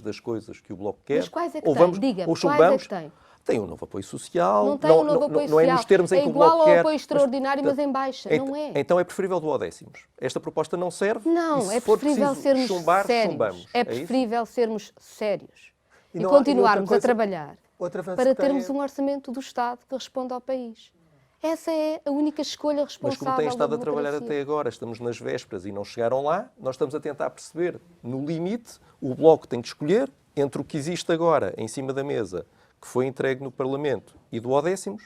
A: das coisas que o Bloco quer.
B: Mas quais é que
A: ou
B: tem?
A: vamos,
B: Diga-me,
A: ou
B: quais
A: chumbamos.
B: é que tem?
A: Tem um novo apoio social.
B: Não tem um novo apoio
A: não é
B: social.
A: nos termos em
B: É
A: que o
B: igual
A: Bloco
B: ao
A: quer,
B: apoio extraordinário, mas em baixa. Não é.
A: Então é preferível duodécimos. Esta proposta não serve.
B: Não,
A: e se
B: é
A: for
B: preferível
A: preciso
B: sermos
A: chumbar,
B: sérios.
A: chumbamos.
B: É
A: isso?
B: preferível sermos sérios. E
D: não há-
B: continuarmos
D: outra coisa-
B: a trabalhar
D: Outro avanço
B: para
D: que tem
B: termos um orçamento do Estado que responda ao país. Essa é a única escolha responsável.
A: Mas como têm estado
B: da
A: a trabalhar
B: democracia.
A: até agora, estamos nas vésperas e não chegaram lá, nós estamos a tentar perceber, no limite, o Bloco tem que escolher entre o que existe agora em cima da mesa, que foi entregue no Parlamento, e duodécimos.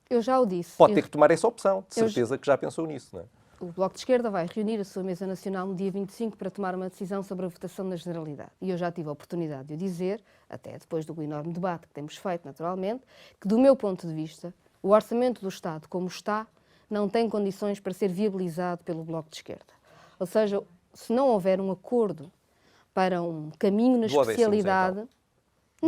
B: Eu já o disse.
A: Pode ter que tomar essa opção, de
B: eu-
A: certeza que já pensou nisso, não é?
B: O Bloco de Esquerda vai reunir a sua mesa nacional no dia 25 para tomar uma decisão sobre a votação na Generalidade. E eu já tive a oportunidade de o dizer, até depois do enorme debate que temos feito, naturalmente, que, do meu ponto de vista, o orçamento do Estado, como está, não tem condições para ser viabilizado pelo Bloco de Esquerda. Ou seja, se não houver um acordo para um caminho na
A: Duodécimos,
B: especialidade...
A: então.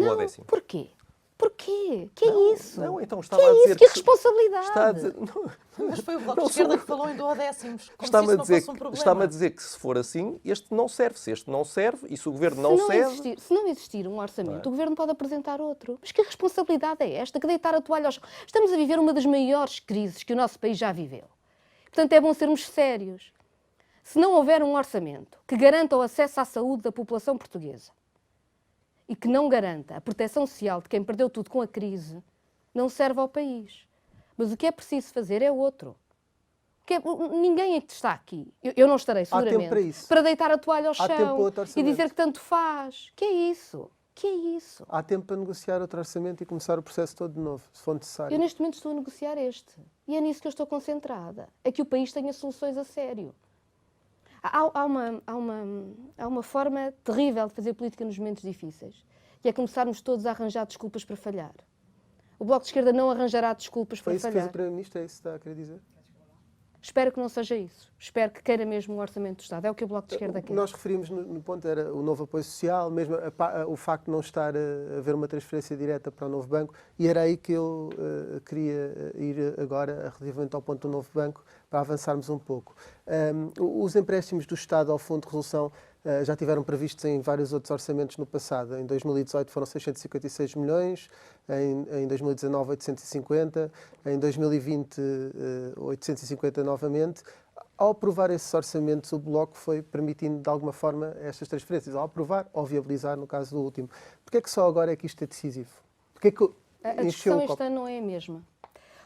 B: Não,
A: Duodécimos.
B: porquê? Porquê? Que é isso?
A: Não, então
B: Que
A: estava a
B: é
A: dizer
B: isso? Que responsabilidade?
A: Está a dizer, não,
C: Mas foi o Bloco
A: Não
C: de Esquerda
A: sou-
C: que falou em duodécimos, como se
A: está-me
C: isso
A: a
C: não
A: dizer,
C: fosse um problema.
A: está-me a dizer que se for assim, este não serve. Se este não serve e se o Governo não
B: Se não
A: cede...
B: existir- se não existir um orçamento,
A: Não é?
B: o Governo pode apresentar outro. Mas que responsabilidade é esta? Que deitar a toalha ao chão? Estamos a viver uma das maiores crises que o nosso país já viveu. Portanto, é bom sermos sérios. Se não houver um orçamento que garanta o acesso à saúde da população portuguesa e que não garanta a proteção social de quem perdeu tudo com a crise, não serve ao país. Mas o que é preciso fazer é outro. Ninguém é que está aqui. Eu não estarei,
D: tempo
B: seguramente,
D: para isso.
B: para deitar a toalha ao
D: Há tempo para
B: chão
D: outro
B: e
D: orçamento.
B: dizer que tanto faz. Que é isso? Que é isso?
D: Há tempo para negociar outro orçamento e começar o processo todo de novo, se for necessário.
B: Eu neste momento estou a negociar este. E é nisso que eu estou concentrada. É que o país tenha soluções a sério. Há uma forma terrível de fazer política nos momentos difíceis. E é começarmos todos a arranjar desculpas para falhar. O Bloco de Esquerda não arranjará desculpas
D: Foi
B: para
D: isso que fez
B: falhar.
D: o Primeiro-Ministro, é isso que está a querer dizer?
B: Espero que não seja isso. Espero que queira mesmo o orçamento do Estado. É o que o Bloco de Esquerda
D: O que
B: quer.
D: nós referimos no ponto era o novo apoio social, mesmo o facto de não estar a haver uma transferência direta para o novo banco, e era aí que eu queria ir agora, relativamente ao ponto do novo banco, para avançarmos um pouco. Os empréstimos do Estado ao Fundo de Resolução já tiveram previstos em vários outros orçamentos no passado. Em 2018 foram 656 milhões, em 2019 850, em 2020 850 novamente. Ao aprovar esses orçamentos, o Bloco foi permitindo, de alguma forma, estas transferências. Ao aprovar ou viabilizar, no caso do último. Porquê é que só agora é que isto é decisivo? Porquê é que
B: A
D: encheu
B: discussão
D: o
B: este
D: copo?
B: ano não é a mesma.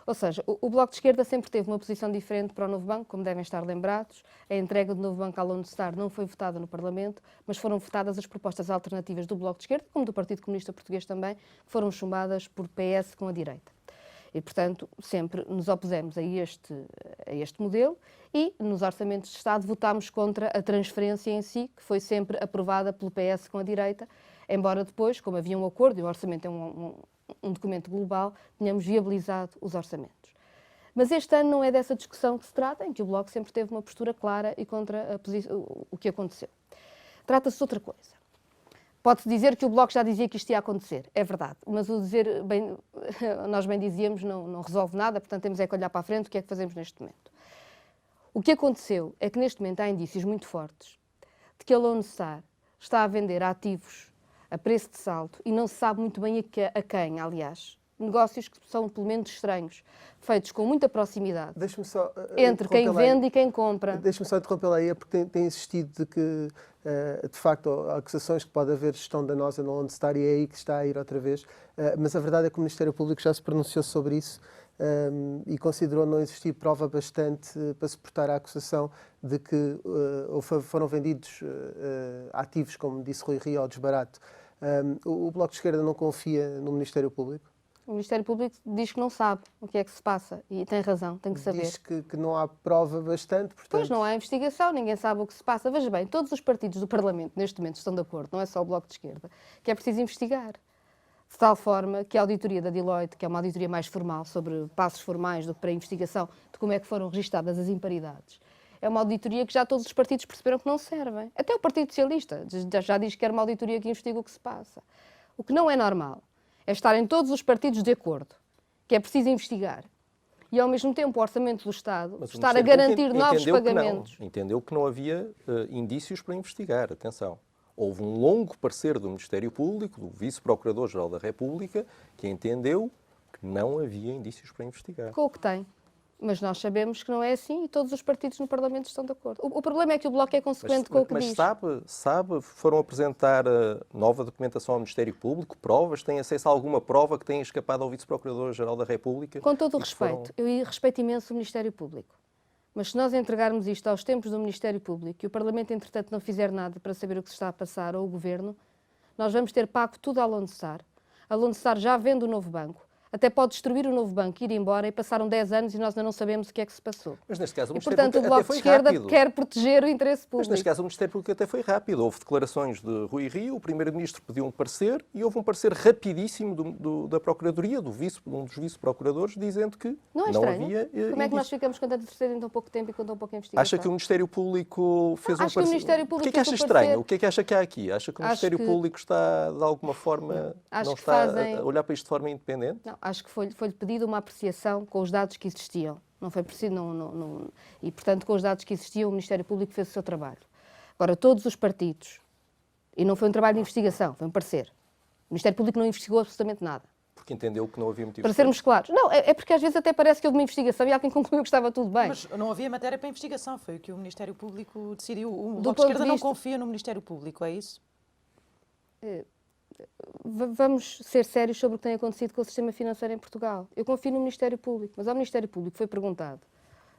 B: Ou seja, o Bloco de Esquerda sempre teve uma posição diferente para o novo banco, como devem estar lembrados. A entrega do novo banco à Lone Star não foi votada no Parlamento, mas foram votadas as propostas alternativas do Bloco de Esquerda, como do Partido Comunista Português também, que foram chumbadas por PS com a direita. E, portanto, sempre nos opusemos a este modelo e, nos orçamentos de Estado, votámos contra a transferência em si, que foi sempre aprovada pelo PS com a direita, embora depois, como havia um acordo, e o orçamento é um documento global, tínhamos viabilizado os orçamentos. Mas este ano não é dessa discussão que se trata, em que o Bloco sempre teve uma postura clara e contra o que aconteceu. Trata-se de outra coisa. Pode-se dizer que o Bloco já dizia que isto ia acontecer, é verdade, mas o dizer, nós bem dizíamos, não resolve nada, portanto temos é que olhar para a frente o que é que fazemos neste momento. O que aconteceu é que neste momento há indícios muito fortes de que a Lone Star está a vender ativos a preço de saldo e não se sabe muito bem a quem, aliás. Negócios que são pelo menos estranhos, feitos com muita proximidade
D: Deixa-me só
B: entre quem
D: interrompê-la aí.
B: vende e quem compra.
D: Deixa-me só interrompê-la aí, porque tem insistido de que, de facto, há acusações que pode haver gestão danosa no Lone Star, e é aí que está a ir outra vez. Mas a verdade é que o Ministério Público já se pronunciou sobre isso e considerou não existir prova bastante para suportar a acusação de que foram vendidos ativos, como disse Rui Rio, ao desbarato. O Bloco de Esquerda não confia no Ministério Público?
B: O Ministério Público diz que não sabe o que é que se passa e tem razão, tem que saber.
D: Diz que não há prova bastante, portanto...
B: Pois não há investigação, ninguém sabe o que se passa. Veja bem, todos os partidos do Parlamento neste momento estão de acordo, não é só o Bloco de Esquerda, que é preciso investigar. De tal forma que a auditoria da Deloitte, que é uma auditoria mais formal, sobre passos formais do que para a investigação de como é que foram registadas as imparidades, é uma auditoria que já todos os partidos perceberam que não servem. Até o Partido Socialista já diz que quer uma auditoria que investiga o que se passa. O que não é normal é estarem todos os partidos de acordo, que é preciso investigar, e ao mesmo tempo o Orçamento do Estado
A: Mas o
B: estar a
A: Ministério
B: garantir
A: Público
B: novos
A: entendeu que não.
B: pagamentos.
A: Entendeu que não havia indícios para investigar, atenção. Houve um longo parecer do Ministério Público, do Vice-Procurador-Geral da República, que entendeu que não havia indícios para investigar.
B: Com o que tem. Mas nós sabemos que não é assim e todos os partidos no Parlamento estão de acordo. O problema é que o Bloco é consequente com o que diz.
A: Sabe, foram apresentar nova documentação ao Ministério Público, provas, têm acesso a alguma prova que tenha escapado ao Vice-Procurador-Geral da República?
B: Com todo o respeito, eu respeito imenso o Ministério Público. Mas se nós entregarmos isto aos tempos do Ministério Público e o Parlamento, entretanto, não fizer nada para saber o que se está a passar, ou o Governo, nós vamos ter pago tudo a Lone Star. A Lone Star já vende o novo banco. Até pode destruir o novo banco, ir embora, e passaram 10 anos e nós ainda não sabemos o que é que se passou.
A: Mas neste caso o
B: E,
A: Ministério
B: portanto, o
A: Público até
B: Bloco de
A: foi
B: Esquerda
A: rápido.
B: quer proteger o interesse público.
A: Mas neste caso o Ministério Público até foi rápido. Houve declarações de Rui Rio, o Primeiro-Ministro pediu um parecer e houve um parecer rapidíssimo da Procuradoria, um dos vice-procuradores, dizendo que
B: Não é
A: não
B: estranho?
A: havia
B: Como é que nós ficamos com tanto terceiro em tão pouco tempo e com tão pouca investigação?
A: Acha que o Ministério Público fez um
B: acho que o
A: parecer?
B: Ministério Público
A: O que é que
B: fez
A: acha
B: um
A: estranho?
B: parecer.
A: O que é que acha que há aqui? Acha que o
B: Acho
A: Ministério
B: que-
A: Público está, de alguma forma,
B: Acho
A: não
B: que
A: está
B: fazem-
A: a olhar para isto de forma independente?
B: Não, acho que foi-lhe pedido uma apreciação com os dados que existiam. Não foi preciso, e portanto com os dados que existiam o Ministério Público fez o seu trabalho. Agora, todos os partidos, e não foi um trabalho de investigação, foi um parecer. O Ministério Público não investigou absolutamente nada.
A: Porque entendeu que não havia motivos.
B: Para sermos claros. Não, é porque às vezes até parece que houve uma investigação e alguém concluiu que estava tudo bem.
C: Mas não havia matéria para investigação, foi o que o Ministério Público decidiu. O
B: Do
C: Bloco de
B: ponto de
C: Esquerda não
B: vista-
C: confia no Ministério Público, é isso?
B: Vamos ser sérios sobre o que tem acontecido com o sistema financeiro em Portugal. Eu confio no Ministério Público, mas ao Ministério Público foi perguntado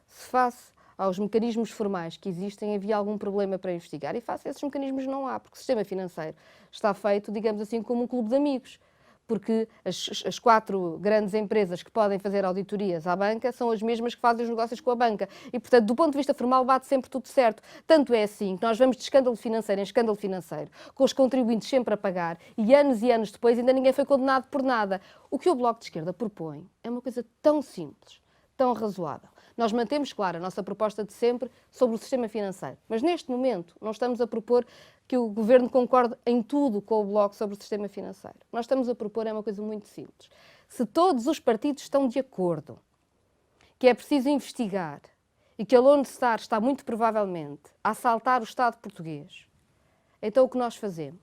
B: se face aos mecanismos formais que existem havia algum problema para investigar, e face a esses mecanismos não há, porque o sistema financeiro está feito, digamos assim, como um clube de amigos, porque as 4 grandes empresas que podem fazer auditorias à banca são as mesmas que fazem os negócios com a banca. E, portanto, do ponto de vista formal, bate sempre tudo certo. Tanto é assim que nós vamos de escândalo financeiro em escândalo financeiro, com os contribuintes sempre a pagar, e anos depois ainda ninguém foi condenado por nada. O que o Bloco de Esquerda propõe é uma coisa tão simples, tão razoável. Nós mantemos, claro, a nossa proposta de sempre sobre o sistema financeiro, mas neste momento não estamos a propor que o Governo concorde em tudo com o Bloco sobre o sistema financeiro. O que nós estamos a propor é uma coisa muito simples. Se todos os partidos estão de acordo que é preciso investigar e que a Lone Star está muito provavelmente a assaltar o Estado português, então o que nós fazemos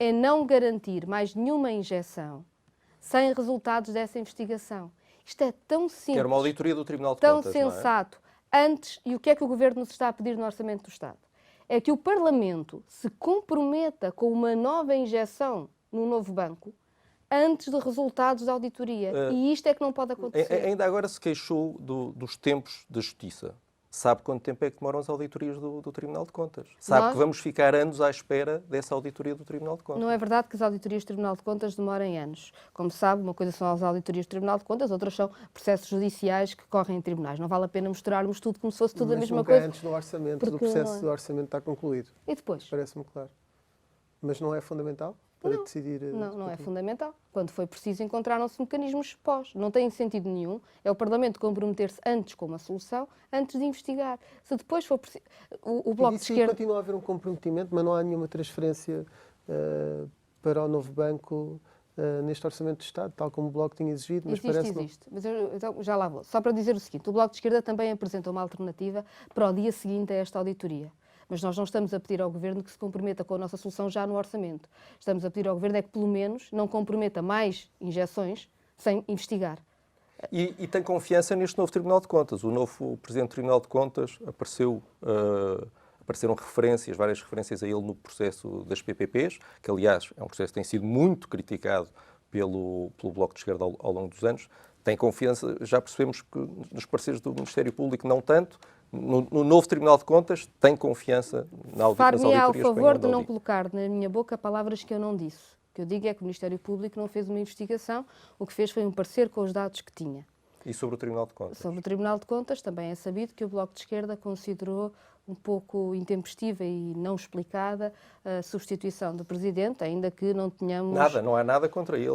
B: é não garantir mais nenhuma injeção sem resultados dessa investigação. Isto é tão simples,
A: Quer uma auditoria do Tribunal de
B: tão
A: Contas, não é?
B: sensato. Antes, e o que é que o Governo nos está a pedir no Orçamento do Estado? É que o Parlamento se comprometa com uma nova injeção no novo banco antes de resultados da auditoria. E isto é que não pode acontecer.
A: Ainda agora se queixou dos tempos da Justiça. Sabe quanto tempo é que demoram as auditorias do Tribunal de Contas? Sabe que vamos ficar anos à espera dessa auditoria do Tribunal de Contas?
B: Não é verdade que as auditorias do Tribunal de Contas demorem anos. Como sabe, uma coisa são as auditorias do Tribunal de Contas, outras são processos judiciais que correm em tribunais. Não vale a pena misturarmos tudo como se fosse tudo a mesma
D: nunca
B: coisa.
D: antes do orçamento, do
B: porque
D: processo
B: não é.
D: do orçamento está concluído.
B: E depois?
D: Parece-me claro. Mas não é fundamental para
B: Não.
D: decidir?
B: Não é fundamental. Quando foi preciso, encontraram-se mecanismos pós. Não tem sentido nenhum. É o Parlamento comprometer-se antes com uma solução, antes de investigar. Se depois for preciso... O Bloco de
D: disse que
B: Esquerda...
D: continua a haver um comprometimento, mas não há nenhuma transferência para o novo banco neste Orçamento do Estado, tal como o Bloco tinha exigido, mas
B: Existe. Mas então, já lá vou. Só para dizer o seguinte, o Bloco de Esquerda também apresentou uma alternativa para o dia seguinte a esta auditoria. Mas nós não estamos a pedir ao Governo que se comprometa com a nossa solução já no orçamento. Estamos a pedir ao Governo é que, pelo menos, não comprometa mais injeções sem investigar.
A: E tem confiança neste novo Tribunal de Contas. O novo Presidente do Tribunal de Contas apareceram referências, várias referências a ele no processo das PPPs, que, aliás, é um processo que tem sido muito criticado pelo Bloco de Esquerda ao longo dos anos. Tem confiança, já percebemos que nos pareceres do Ministério Público não tanto. No novo Tribunal de Contas tem confiança nas auditorias
B: Far-me ao
A: que vem
B: favor
A: onde
B: de não
A: audita.
B: colocar na minha boca palavras que eu não disse. O que eu digo é que o Ministério Público não fez uma investigação, o que fez foi um parecer com os dados que tinha.
A: E sobre o Tribunal de Contas?
B: Sobre o Tribunal de Contas, também é sabido que o Bloco de Esquerda considerou um pouco intempestiva e não explicada a substituição do Presidente, ainda que não tenhamos...
A: Não há nada contra ele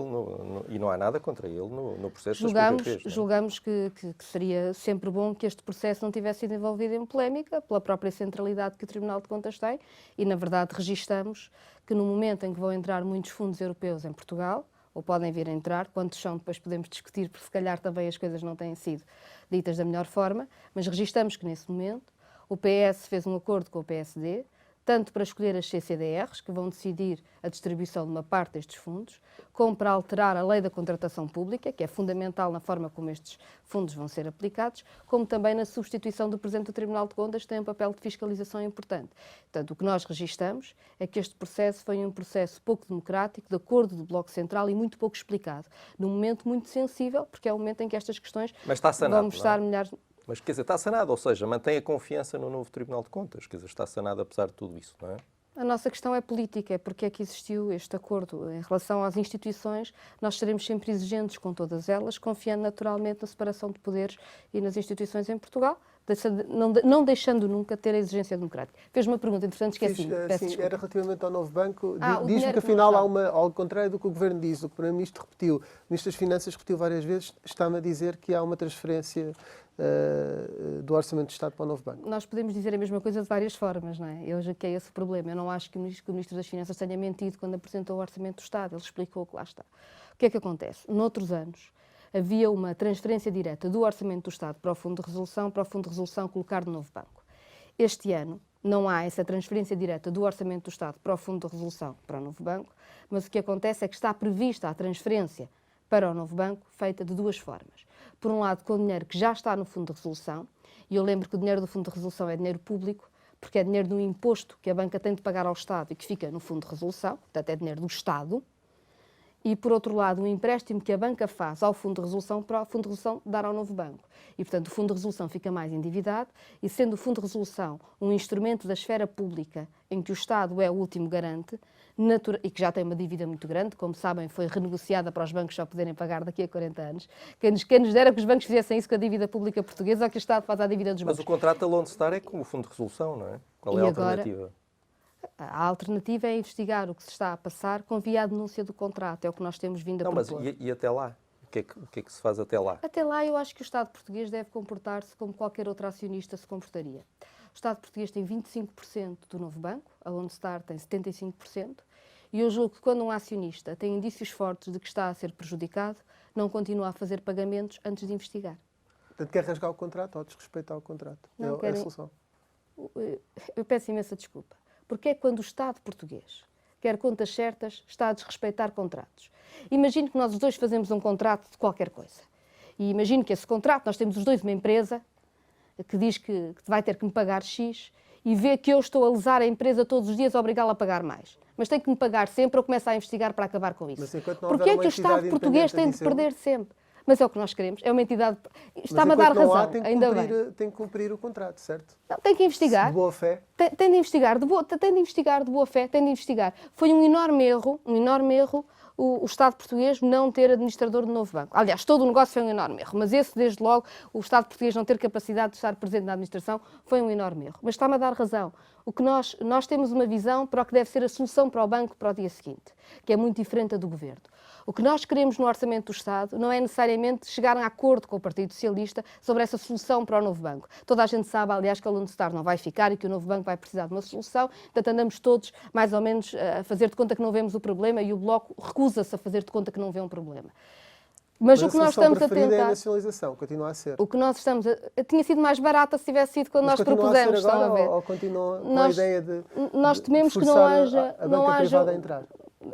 A: e não há nada contra ele no processo das PPPs. Não é?
B: Julgamos que seria sempre bom que este processo não tivesse sido envolvido em polémica, pela própria centralidade que o Tribunal de Contas tem, e, na verdade, registamos que no momento em que vão entrar muitos fundos europeus em Portugal, ou podem vir a entrar, quantos são, depois podemos discutir, porque se calhar também as coisas não têm sido ditas da melhor forma, mas registamos que nesse momento o PS fez um acordo com o PSD tanto para escolher as CCDRs, que vão decidir a distribuição de uma parte destes fundos, como para alterar a lei da contratação pública, que é fundamental na forma como estes fundos vão ser aplicados, como também na substituição do Presidente do Tribunal de Contas, que tem um papel de fiscalização importante. Portanto, o que nós registamos é que este processo foi um processo pouco democrático, de acordo do Bloco Central e muito pouco explicado, num momento muito sensível, porque é o momento em que estas questões vão mostrar milhares...
A: Mas, quer dizer, está sanado, ou seja, mantém a confiança no novo Tribunal de Contas, quer dizer, está sanado apesar de tudo isso, não é?
B: A nossa questão é política, é porque é que existiu este acordo. Em relação às instituições, nós seremos sempre exigentes com todas elas, confiando naturalmente na separação de poderes e nas instituições em Portugal, não deixando nunca ter a exigência democrática. Fez uma pergunta interessante, esqueci.
D: Sim, era relativamente ao novo banco.
B: O
D: Diz-me
B: dinheiro
D: que afinal há ao contrário do que o Governo diz, o que o Primeiro-Ministro repetiu, o Ministro das Finanças repetiu várias vezes, está-me a dizer que há uma transferência do Orçamento do Estado para o novo banco.
B: Nós podemos dizer a mesma coisa de várias formas, não é? Eu já que é esse o problema. Eu não acho que o Ministro das Finanças tenha mentido quando apresentou o Orçamento do Estado. Ele explicou que lá está. O que é que acontece? Noutros anos, havia uma transferência direta do Orçamento do Estado para o Fundo de Resolução colocar no novo banco. Este ano não há essa transferência direta do Orçamento do Estado para o Fundo de Resolução para o novo banco, mas o que acontece é que está prevista a transferência para o novo banco feita de duas formas. Por um lado, com o dinheiro que já está no Fundo de Resolução, e eu lembro que o dinheiro do Fundo de Resolução é dinheiro público, porque é dinheiro do imposto que a banca tem de pagar ao Estado e que fica no Fundo de Resolução, portanto é dinheiro do Estado, e, por outro lado, um empréstimo que a banca faz ao Fundo de Resolução para o Fundo de Resolução dar ao novo banco. E, portanto, o Fundo de Resolução fica mais endividado e, sendo o Fundo de Resolução um instrumento da esfera pública em que o Estado é o último garante, e que já tem uma dívida muito grande, como sabem, foi renegociada para os bancos só poderem pagar daqui a 40 anos. Quem nos dera que os bancos fizessem isso com a dívida pública portuguesa ou que o Estado faz a dívida dos bancos.
A: Mas o contrato da Lone Star é com o Fundo de Resolução, não é? Qual é a alternativa?
B: A alternativa é investigar o que se está a passar com via a denúncia do contrato, é o que nós temos vindo a propor.
A: Mas e até lá? O que é que se faz até lá?
B: Até lá eu acho que o Estado português deve comportar-se como qualquer outro acionista se comportaria. O Estado português tem 25% do novo banco, a Lone Star tem 75%, e eu julgo que quando um acionista tem indícios fortes de que está a ser prejudicado, não continua a fazer pagamentos antes de investigar.
D: Portanto, quer rasgar o contrato ou desrespeitar o contrato?
B: Não,
D: é a solução.
B: Eu peço imensa desculpa. Porque é que quando o Estado português quer contas certas, está a desrespeitar contratos. Imagino que nós os dois fazemos um contrato de qualquer coisa. E imagino que esse contrato, nós temos os dois uma empresa que diz que vai ter que me pagar X e vê que eu estou a lesar a empresa todos os dias a obrigá-la a pagar mais. Mas tem que me pagar sempre ou começar a investigar para acabar com isso. Porque é que o Estado português tem de perder sempre? Mas é o que nós queremos, é uma entidade... Está-me a dar razão, ainda bem.
D: Tem que cumprir o contrato, certo?
B: Não, tem que investigar.
D: De boa fé?
B: Tem de investigar, tem de boa fé, tem de investigar. Foi um enorme erro o Estado português não ter administrador de novo banco. Aliás, todo o negócio foi um enorme erro, mas esse, desde logo, o Estado português não ter capacidade de estar presente na administração, foi um enorme erro. Mas está-me a dar razão. O que nós temos uma visão para o que deve ser a solução para o banco para o dia seguinte, que é muito diferente da do Governo. O que nós queremos no Orçamento do Estado não é necessariamente chegar a acordo com o Partido Socialista sobre essa solução para o novo banco. Toda a gente sabe, aliás, que a Lone Star não vai ficar e que o novo banco vai precisar de uma solução, portanto andamos todos mais ou menos a fazer de conta que não vemos o problema e o Bloco recusa-se a fazer de conta que não vê um problema. Mas o que nós estamos a tentar...
D: é a nacionalização, continua a ser.
B: O que nós estamos a... Tinha sido mais barata se tivesse sido quando nós propusemos,
D: estão
B: a ver?
D: Ou continua com a ideia de
B: nós tememos que não haja...
D: a banca privada a entrar?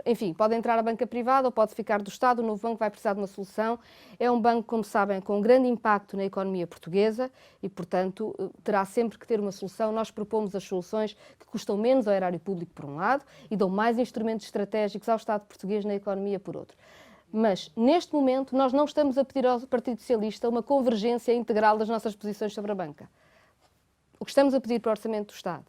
B: Enfim, pode entrar a banca privada ou pode ficar do Estado, o novo banco vai precisar de uma solução. É um banco, como sabem, com grande impacto na economia portuguesa e, portanto, terá sempre que ter uma solução. Nós propomos as soluções que custam menos ao erário público, por um lado, e dão mais instrumentos estratégicos ao Estado português na economia, por outro. Mas, neste momento, nós não estamos a pedir ao Partido Socialista uma convergência integral das nossas posições sobre a banca. O que estamos a pedir para o Orçamento do Estado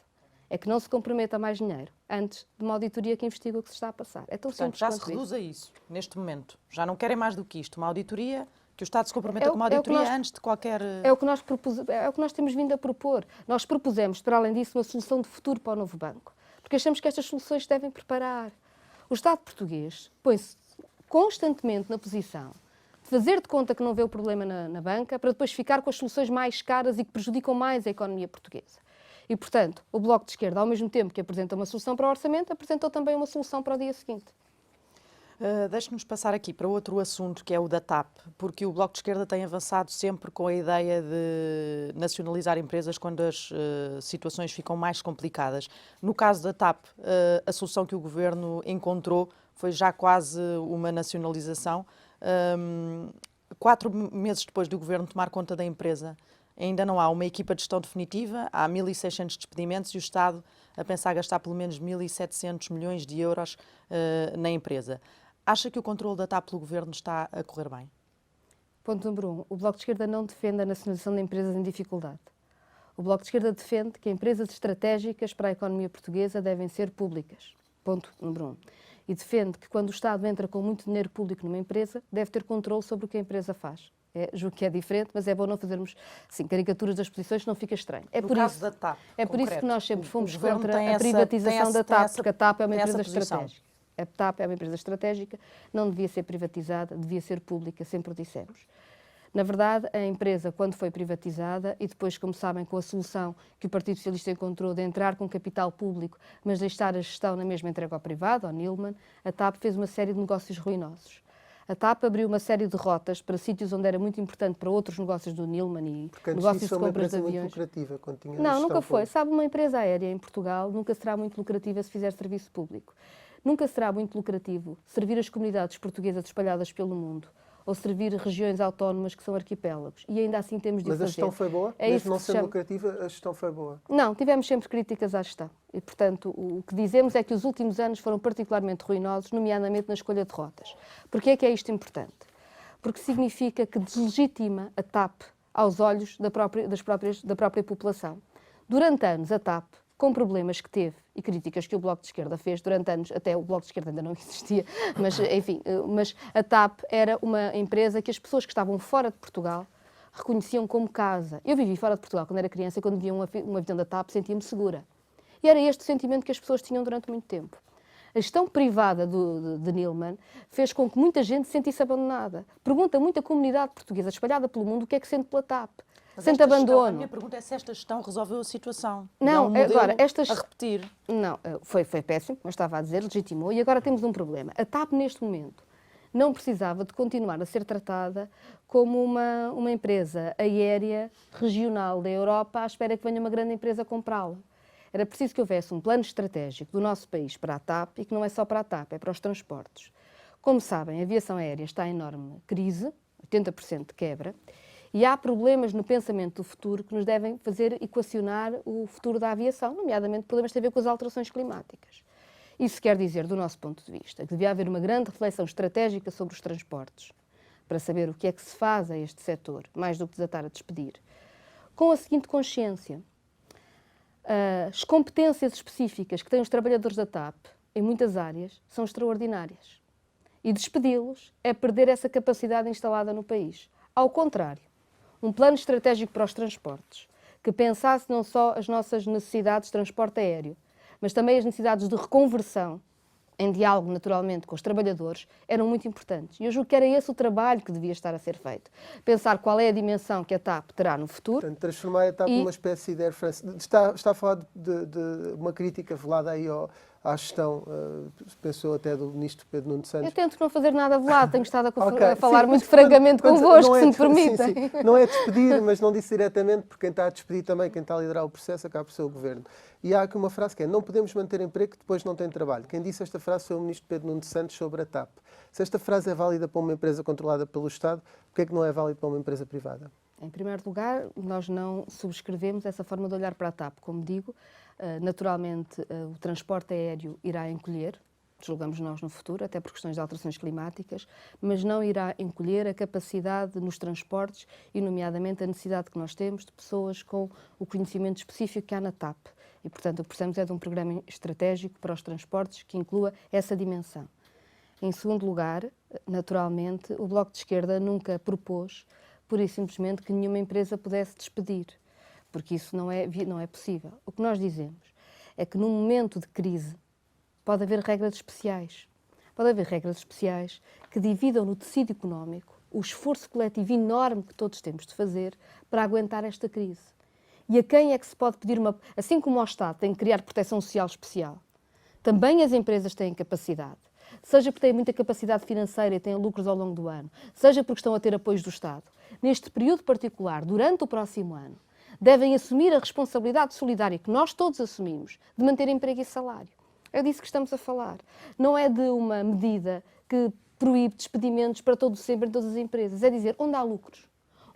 B: é que não se comprometa mais dinheiro antes de uma auditoria que investigue o que se está a passar. É tão simples
C: já se reduz a isso, neste momento. Já não querem mais do que isto. Uma auditoria, que o Estado se comprometa com uma auditoria antes de qualquer...
B: É o que nós temos vindo a propor. Nós propusemos, para além disso, uma solução de futuro para o novo banco. Porque achamos que estas soluções se devem preparar. O Estado português põe-se constantemente na posição de fazer de conta que não vê o problema na banca para depois ficar com as soluções mais caras e que prejudicam mais a economia portuguesa. E, portanto, o Bloco de Esquerda, ao mesmo tempo que apresenta uma solução para o orçamento, apresentou também uma solução para o dia seguinte.
C: Deixe-nos passar aqui para outro assunto, que é o da TAP, porque o Bloco de Esquerda tem avançado sempre com a ideia de nacionalizar empresas quando as situações ficam mais complicadas. No caso da TAP, a solução que o Governo encontrou foi já quase uma nacionalização. 4 meses depois do Governo tomar conta da empresa, ainda não há uma equipa de gestão definitiva, há 1.600 despedimentos e o Estado a pensar gastar pelo menos 1.700 milhões de euros na empresa. Acha que o controle da TAP pelo Governo está a correr bem?
B: Ponto número 1. O Bloco de Esquerda não defende a nacionalização de empresas em dificuldade. O Bloco de Esquerda defende que empresas estratégicas para a economia portuguesa devem ser públicas. Ponto número 1. E defende que quando o Estado entra com muito dinheiro público numa empresa, deve ter controle sobre o que a empresa faz. Julgo que é diferente, mas é bom não fazermos assim, caricaturas das posições, senão fica estranho.
C: No caso da TAP,
B: é por isso que nós sempre fomos
C: Governo
B: contra a privatização da TAP, porque a TAP é uma empresa estratégica. A TAP é uma empresa estratégica, não devia ser privatizada, devia ser pública, sempre o dissemos. Na verdade, a empresa, quando foi privatizada, e depois, como sabem, com a solução que o Partido Socialista encontrou de entrar com capital público, mas deixar a gestão na mesma entrega ao privado, ao Nilman, a TAP fez uma série de negócios ruinosos. A TAP abriu uma série de rotas para sítios onde era muito importante para outros negócios do Nilman e negócios de compras de aviões.
D: Muito lucrativa quando tinha
B: Não, nunca foi. Sabe, uma empresa aérea em Portugal nunca será muito lucrativa se fizer serviço público. Nunca será muito lucrativo servir as comunidades portuguesas espalhadas pelo mundo ou servir regiões autónomas que são arquipélagos. E ainda assim temos de o fazer.
D: Mas a gestão foi boa?
B: É
D: mesmo não sendo lucrativa, a gestão foi boa?
B: Não, tivemos sempre críticas à gestão. E, portanto, o que dizemos é que os últimos anos foram particularmente ruinosos, nomeadamente na escolha de rotas. Porquê é que é isto importante? Porque significa que deslegitima a TAP aos olhos da própria população. Durante anos, a TAP, com problemas que teve e críticas que o Bloco de Esquerda fez durante anos, até o Bloco de Esquerda ainda não existia, mas enfim, mas a TAP era uma empresa que as pessoas que estavam fora de Portugal reconheciam como casa. Eu vivi fora de Portugal quando era criança e quando via um avião da TAP sentia-me segura. E era este o sentimento que as pessoas tinham durante muito tempo. A gestão privada de Nilman fez com que muita gente se sentisse abandonada. Pergunta muita comunidade portuguesa espalhada pelo mundo o que é que sente pela TAP. Sente abandono.
C: A minha pergunta é se esta gestão resolveu a situação.
B: Não, agora,
C: a repetir.
B: Não, foi péssimo, mas estava a dizer, legitimou, e agora temos um problema. A TAP, neste momento, não precisava de continuar a ser tratada como uma empresa aérea regional da Europa à espera que venha uma grande empresa comprá-la. Era preciso que houvesse um plano estratégico do nosso país para a TAP e que não é só para a TAP, é para os transportes. Como sabem, a aviação aérea está em enorme crise, 80% de quebra, e há problemas no pensamento do futuro que nos devem fazer equacionar o futuro da aviação, nomeadamente problemas que têm a ver com as alterações climáticas. Isso quer dizer, do nosso ponto de vista, que devia haver uma grande reflexão estratégica sobre os transportes, para saber o que é que se faz a este setor, mais do que desatar a despedir. Com a seguinte consciência: as competências específicas que têm os trabalhadores da TAP, em muitas áreas, são extraordinárias. E despedi-los é perder essa capacidade instalada no país. Ao contrário, um plano estratégico para os transportes, que pensasse não só as nossas necessidades de transporte aéreo, mas também as necessidades de reconversão, em diálogo naturalmente com os trabalhadores, eram muito importantes. E eu julgo que era esse o trabalho que devia estar a ser feito. Pensar qual é a dimensão que a TAP terá no futuro.
D: Portanto, transformar a TAP numa espécie de Air France. Está a falar de uma crítica velada aí à gestão, pensou até do ministro Pedro Nuno Santos.
B: Eu tento não fazer nada velado, tenho estado a falar muito francamente convosco, se me permitem.
D: Sim. Não é despedir, mas não disse diretamente, porque quem está a despedir também, quem está a liderar o processo, acaba por ser o Governo. E há aqui uma frase que é: não podemos manter emprego que depois não tem trabalho. Quem disse esta frase foi o ministro Pedro Nuno Santos sobre a TAP. Se esta frase é válida para uma empresa controlada pelo Estado, porquê é que não é válida para uma empresa privada?
B: Em primeiro lugar, nós não subscrevemos essa forma de olhar para a TAP. Como digo, naturalmente o transporte aéreo irá encolher, julgamos nós no futuro, até por questões de alterações climáticas, mas não irá encolher a capacidade nos transportes e, nomeadamente, a necessidade que nós temos de pessoas com o conhecimento específico que há na TAP. E, portanto, o que precisamos é de um programa estratégico para os transportes que inclua essa dimensão. Em segundo lugar, naturalmente, o Bloco de Esquerda nunca propôs, pura e simplesmente, que nenhuma empresa pudesse despedir, porque isso não é possível. O que nós dizemos é que, num momento de crise, pode haver regras especiais. Pode haver regras especiais que dividam no tecido económico o esforço coletivo enorme que todos temos de fazer para aguentar esta crise. E a quem é que se pode pedir uma... Assim como o Estado tem que criar proteção social especial, também as empresas têm capacidade seja porque têm muita capacidade financeira e têm lucros ao longo do ano, seja porque estão a ter apoios do Estado, neste período particular, durante o próximo ano, devem assumir a responsabilidade solidária que nós todos assumimos de manter emprego e salário. É disso que estamos a falar. Não é de uma medida que proíbe despedimentos para todo sempre em todas as empresas. É dizer, onde há lucros,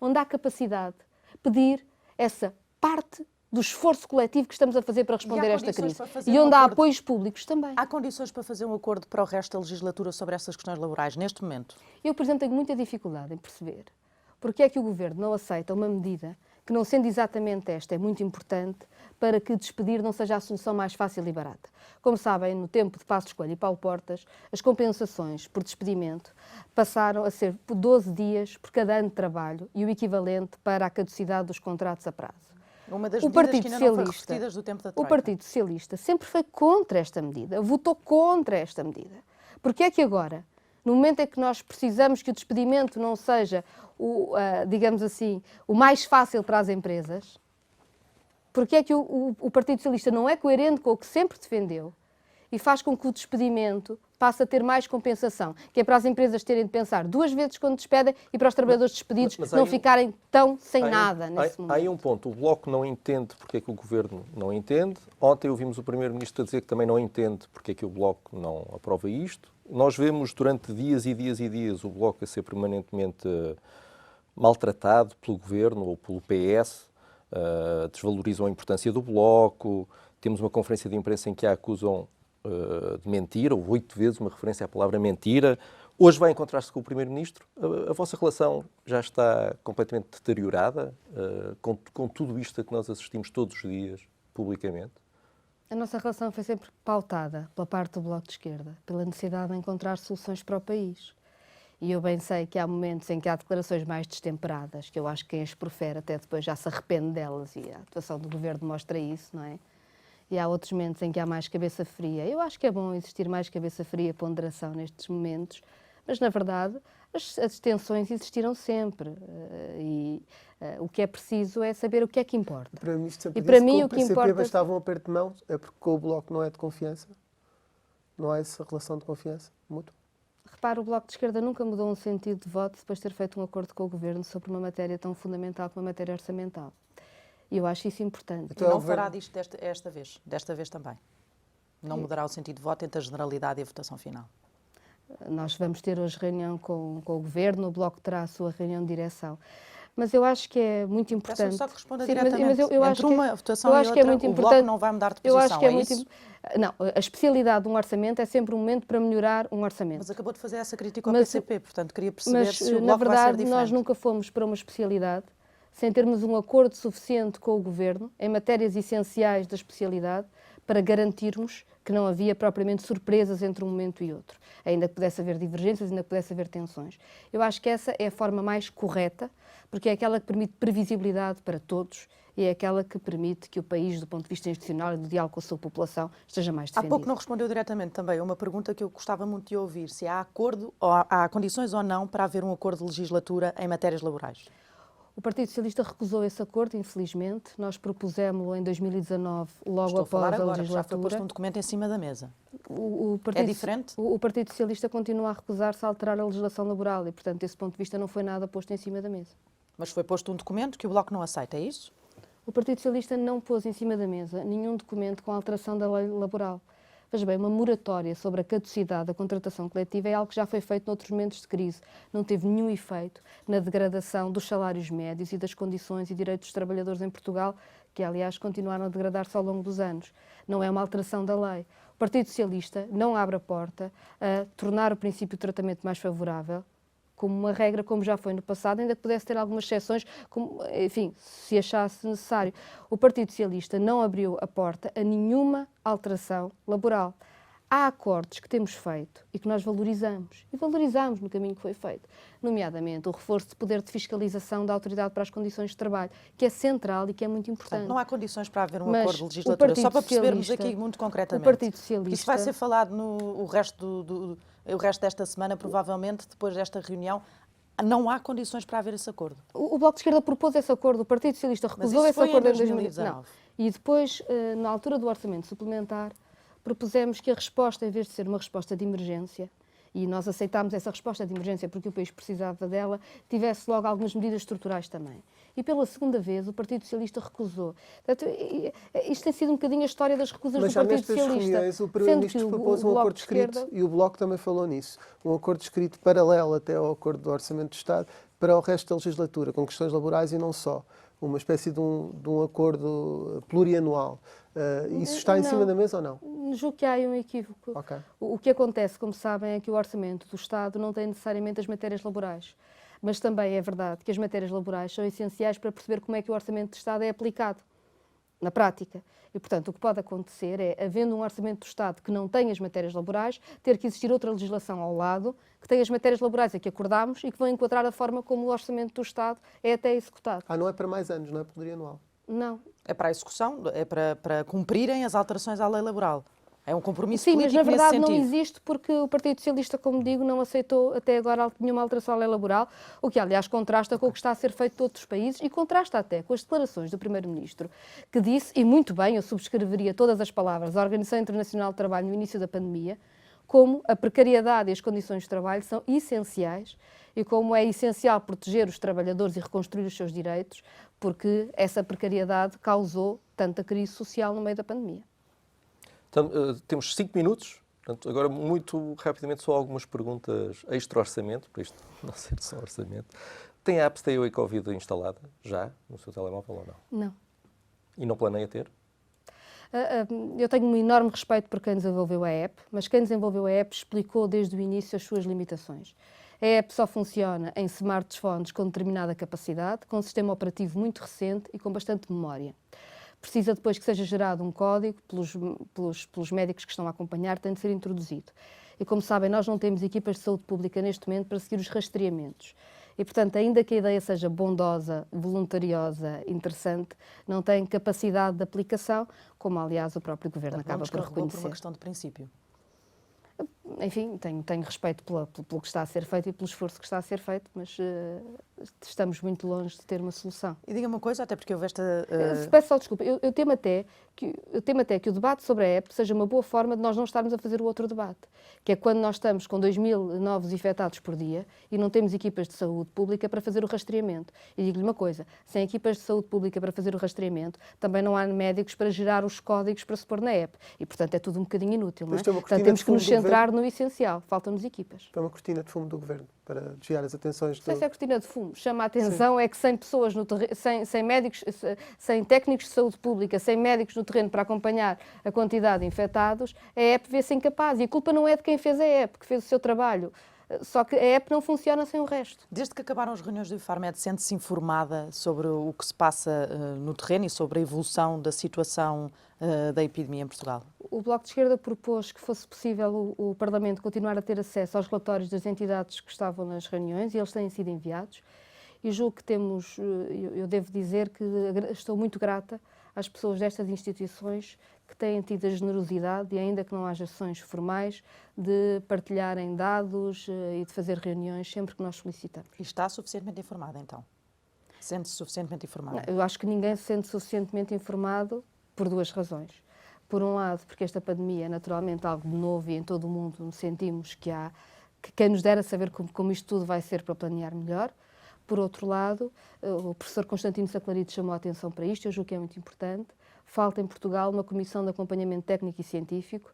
B: onde há capacidade, pedir essa parte do esforço coletivo que estamos a fazer para responder a esta crise. E onde há apoios públicos também.
C: Há condições para fazer um acordo para o resto da legislatura sobre essas questões laborais, neste momento?
B: Eu, por exemplo, tenho muita dificuldade em perceber porque é que o Governo não aceita uma medida que, não sendo exatamente esta, é muito importante para que despedir não seja a solução mais fácil e barata. Como sabem, no tempo de Passos Coelho e Paulo Portas, as compensações por despedimento passaram a ser por 12 dias por cada ano de trabalho e o equivalente para a caducidade dos contratos a prazo.
C: Uma das medidas que ainda não foi repetidas do tempo da Troika.
B: O Partido Socialista sempre foi contra esta medida, votou contra esta medida. Porque é que agora, no momento em que nós precisamos que o despedimento não seja, digamos assim, o mais fácil para as empresas, porque é que o Partido Socialista não é coerente com o que sempre defendeu e faz com que o despedimento passe a ter mais compensação, que é para as empresas terem de pensar 2 vezes quando despedem e para os trabalhadores despedidos não ficarem tão sem nada nesse momento.
A: Há aí um ponto. O Bloco não entende porque é que o Governo não entende. Ontem ouvimos o Primeiro-Ministro a dizer que também não entende porque é que o Bloco não aprova isto. Nós vemos durante dias e dias e dias o Bloco a ser permanentemente maltratado pelo Governo ou pelo PS, desvalorizam a importância do Bloco. Temos uma conferência de imprensa em que a acusam de mentira, houve 8 vezes uma referência à palavra mentira. Hoje vai encontrar-se com o Primeiro-Ministro. A vossa relação já está completamente deteriorada com tudo isto a que nós assistimos todos os dias, publicamente?
B: A nossa relação foi sempre pautada pela parte do Bloco de Esquerda, pela necessidade de encontrar soluções para o país. E eu bem sei que há momentos em que há declarações mais destemperadas, que eu acho que quem as profere até depois já se arrepende delas, e a atuação do Governo mostra isso, não é? E há outros momentos em que há mais cabeça fria. Eu acho que é bom existir mais cabeça fria e ponderação nestes momentos, mas, na verdade, as tensões existiram sempre. O que é preciso é saber o que é que importa.
D: E para mim, o que importa... bastava um aperto de mão, é porque com o Bloco não é de confiança? Não há essa relação de confiança mútua?
B: Repara, o Bloco de Esquerda nunca mudou um sentido de voto depois de ter feito um acordo com o Governo sobre uma matéria tão fundamental como a matéria orçamental. E eu acho isso importante.
C: Então, não fará disto desta vez também? Não mudará o sentido de voto entre a generalidade e a votação final?
B: Nós vamos ter hoje reunião com o Governo, o Bloco terá a sua reunião de direção. Mas eu acho que é muito importante...
C: Peço só que responda diretamente. Mas
B: eu acho
C: entre uma votação e outra, o Bloco não vai mudar de posição,
B: eu acho que é
C: isso?
B: Não, a especialidade de um orçamento é sempre um momento para melhorar um orçamento.
C: Mas acabou de fazer essa crítica ao PCP, portanto queria perceber se o Bloco
B: na
C: vai ser
B: verdade,
C: diferente.
B: nós nunca fomos para uma especialidade sem termos um acordo suficiente com o Governo em matérias essenciais da especialidade para garantirmos que não havia propriamente surpresas entre um momento e outro. Ainda que pudesse haver divergências, ainda que pudesse haver tensões. Eu acho que essa é a forma mais correta, porque é aquela que permite previsibilidade para todos e é aquela que permite que o país, do ponto de vista institucional e do diálogo com a sua população, esteja mais defendido.
C: Há pouco não respondeu diretamente também a uma pergunta que eu gostava muito de ouvir, se há acordo, ou há condições ou não para haver um acordo de legislatura em matérias laborais.
B: O Partido Socialista recusou esse acordo, infelizmente. Nós propusemos-lo em 2019, logo
C: Estou
B: após
C: a falar agora,
B: a legislatura.
C: já foi posto um documento em cima da mesa.
B: É
C: diferente?
B: O Partido Socialista continua a recusar-se a alterar a legislação laboral e, portanto, desse ponto de vista, não foi nada posto em cima da mesa.
C: Mas foi posto um documento que o Bloco não aceita, é isso?
B: O Partido Socialista não pôs em cima da mesa nenhum documento com a alteração da lei laboral. Veja bem, uma moratória sobre a caducidade da contratação coletiva é algo que já foi feito noutros momentos de crise. Não teve nenhum efeito na degradação dos salários médios e das condições e direitos dos trabalhadores em Portugal, que, aliás, continuaram a degradar-se ao longo dos anos. Não é uma alteração da lei. O Partido Socialista não abre a porta a tornar o princípio de tratamento mais favorável como uma regra, como já foi no passado, ainda que pudesse ter algumas exceções, como, enfim, se achasse necessário. O Partido Socialista não abriu a porta a nenhuma alteração laboral. Há acordos que temos feito e que nós valorizamos, e valorizamos no caminho que foi feito, nomeadamente o reforço de poder de fiscalização da Autoridade para as Condições de Trabalho, que é central e que é muito importante.
C: Portanto, não há condições para haver um acordo de legislatura, só para percebermos aqui muito concretamente.
B: O Partido Socialista...
C: Isso vai ser falado no o resto desta semana, provavelmente, depois desta reunião. Não há condições para haver esse acordo.
B: O Bloco de Esquerda propôs esse acordo, o Partido Socialista recusou esse acordo em 2019. E depois, na altura do orçamento suplementar, propusemos que a resposta, em vez de ser uma resposta de emergência, e nós aceitámos essa resposta de emergência porque o país precisava dela, tivesse logo algumas medidas estruturais também. E pela segunda vez o Partido Socialista recusou. Portanto, isto tem sido um bocadinho a história das recusas
D: Mas
B: do
D: já
B: Partido
D: nestas
B: Socialista.
D: reuniões o Primeiro-Ministro propôs um acordo escrito, e o Bloco também falou nisso, um acordo escrito paralelo até ao acordo do Orçamento do Estado para o resto da legislatura, com questões laborais e não só. Uma espécie de um acordo plurianual. Isso está em cima da mesa ou não?
B: Julgo que há aí um equívoco.
D: Ok.
B: O que acontece, como sabem, é que o orçamento do Estado não tem necessariamente as matérias laborais. Mas também é verdade que as matérias laborais são essenciais para perceber como é que o orçamento do Estado é aplicado na prática. E, portanto, o que pode acontecer é, havendo um orçamento do Estado que não tem as matérias laborais, ter que existir outra legislação ao lado que tem as matérias laborais a que acordámos e que vão enquadrar a forma como o orçamento do Estado é até executado.
D: Não é para mais anos, não é plurianual?
B: Não.
C: É para a execução, é para cumprirem as alterações à lei laboral. É um compromisso
B: Sim, mas
C: político
B: na verdade
C: nesse
B: não
C: sentido.
B: existe porque o Partido Socialista, como digo, não aceitou até agora nenhuma alteração à lei laboral, o que aliás contrasta com o que está a ser feito em outros países e contrasta até com as declarações do Primeiro-Ministro, que disse, e muito bem, eu subscreveria todas as palavras da Organização Internacional do Trabalho no início da pandemia, como a precariedade e as condições de trabalho são essenciais e como é essencial proteger os trabalhadores e reconstruir os seus direitos, porque essa precariedade causou tanta crise social no meio da pandemia.
A: Então, temos 5 minutos, portanto, agora muito rapidamente só algumas perguntas extra-orçamento, para isto não ser só orçamento. Tem a app Stay Away Covid instalada já no seu telemóvel ou não?
B: Não.
A: E não planeia ter?
B: Eu tenho um enorme respeito por quem desenvolveu a app, mas quem desenvolveu a app explicou desde o início as suas limitações. A app só funciona em smartphones com determinada capacidade, com um sistema operativo muito recente e com bastante memória. Precisa depois que seja gerado um código pelos médicos que estão a acompanhar, tem de ser introduzido. E como sabem, nós não temos equipas de saúde pública neste momento para seguir os rastreamentos. E, portanto, ainda que a ideia seja bondosa, voluntariosa, interessante, não tem capacidade de aplicação, como aliás o próprio Governo acaba por reconhecer.
C: Por uma questão de princípio.
B: Enfim, tenho respeito pelo que está a ser feito e pelo esforço que está a ser feito, mas estamos muito longe de ter uma solução.
C: E diga uma coisa, até porque houve esta...
B: Peço só desculpa, eu temo até que o debate sobre a app seja uma boa forma de nós não estarmos a fazer o outro debate, que é quando nós estamos com 2.000 novos infectados por dia e não temos equipas de saúde pública para fazer o rastreamento. E digo-lhe uma coisa, sem equipas de saúde pública para fazer o rastreamento, também não há médicos para gerar os códigos para se pôr na app. E, portanto, é tudo um bocadinho inútil, não é? Portanto, temos que nos centrar no essencial. Faltam-nos equipas.
D: É uma cortina de fumo do Governo para desviar as atenções.
B: Não sei se é cortina de fumo. Chama a atenção. Sim. É que sem pessoas no terreno, sem médicos, sem técnicos de saúde pública, sem médicos no terreno para acompanhar a quantidade de infectados, a app vê-se incapaz. E a culpa não é de quem fez a app, que fez o seu trabalho. Só que a app não funciona sem o resto.
C: Desde que acabaram as reuniões do Infarmed, sente-se informada sobre o que se passa no terreno e sobre a evolução da situação da epidemia em Portugal?
B: O Bloco de Esquerda propôs que fosse possível o Parlamento continuar a ter acesso aos relatórios das entidades que estavam nas reuniões e eles têm sido enviados. E julgo que eu devo dizer que estou muito grata às pessoas destas instituições que têm tido a generosidade, e ainda que não haja sessões formais, de partilharem dados e de fazer reuniões sempre que nós solicitamos.
C: E está suficientemente informada, então? Sente-se suficientemente informada?
B: Eu acho que ninguém se sente suficientemente informado por duas razões. Por um lado, porque esta pandemia é naturalmente algo de novo e em todo o mundo sentimos que quem nos dera saber como isto tudo vai ser para planear melhor. Por outro lado, o professor Constantino Saclarides chamou a atenção para isto, eu julgo que é muito importante. Falta em Portugal uma comissão de acompanhamento técnico e científico,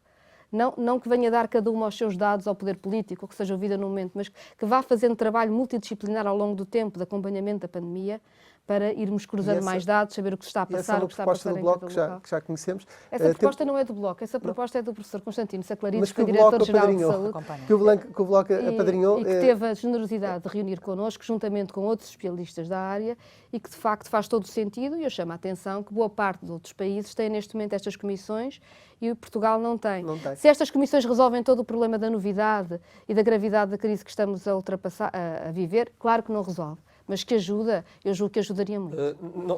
B: não que venha dar cada uma aos seus dados ao poder político, ou que seja ouvida no momento, mas que vá fazendo trabalho multidisciplinar ao longo do tempo de acompanhamento da pandemia, para irmos cruzando mais dados, saber o que se está a passar, o que está a passar em cada local.
D: Que já conhecemos.
B: Essa proposta não é do Bloco, essa proposta é do professor Constantino Saclarides,
D: que
B: é diretor-geral de saúde.
D: Que o Bloco apadrinhou.
B: E que teve a generosidade de reunir connosco, juntamente com outros especialistas da área, e que de facto faz todo o sentido, e eu chamo a atenção que boa parte de outros países têm neste momento estas comissões e Portugal não tem. Se estas comissões resolvem todo o problema da novidade e da gravidade da crise que estamos a viver, claro que não resolve. Mas que ajuda, eu julgo que ajudaria muito.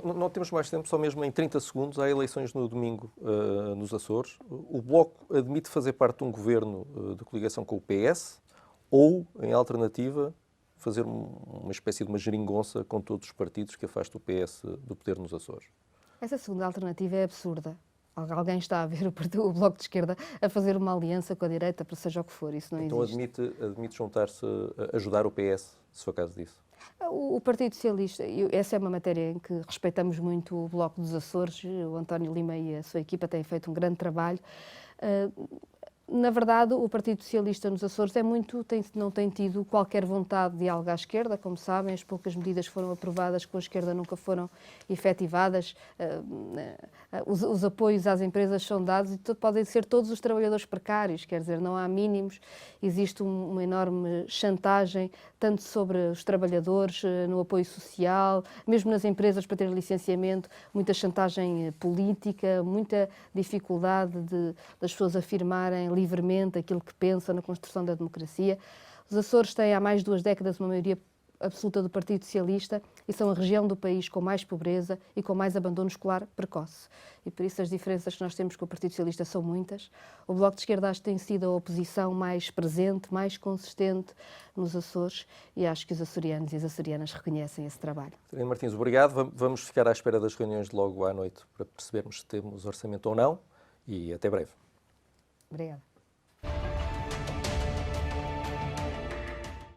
A: Não temos mais tempo, só mesmo em 30 segundos. Há eleições no domingo nos Açores. O Bloco admite fazer parte de um governo de coligação com o PS ou, em alternativa, fazer uma espécie de uma geringonça com todos os partidos que afasta o PS do poder nos Açores?
B: Essa segunda alternativa é absurda. alguém está a ver o Bloco de Esquerda a fazer uma aliança com a direita, para seja o que for. Isso não
A: Então
B: existe.
A: admite juntar-se, ajudar o PS, se for caso disso?
B: O Partido Socialista, essa é uma matéria em que respeitamos muito o Bloco dos Açores, o António Lima e a sua equipa têm feito um grande trabalho. Na verdade, o Partido Socialista nos Açores não tem tido qualquer vontade de diálogo à esquerda, como sabem, as poucas medidas que foram aprovadas com a esquerda nunca foram efetivadas, os apoios às empresas são dados e podem ser todos os trabalhadores precários, quer dizer, não há mínimos, existe uma enorme chantagem, tanto sobre os trabalhadores, no apoio social, mesmo nas empresas para ter licenciamento, muita chantagem política, muita dificuldade das pessoas afirmarem livremente aquilo que pensam na construção da democracia. Os Açores têm há mais de 2 décadas uma maioria absoluta do Partido Socialista e são a região do país com mais pobreza e com mais abandono escolar precoce. E por isso as diferenças que nós temos com o Partido Socialista são muitas. O Bloco de Esquerda acho que tem sido a oposição mais presente, mais consistente nos Açores e acho que os açorianos e as açorianas reconhecem esse trabalho.
A: Catarina Martins, obrigado. Vamos ficar à espera das reuniões de logo à noite para percebermos se temos orçamento ou não e até breve.
B: Obrigada.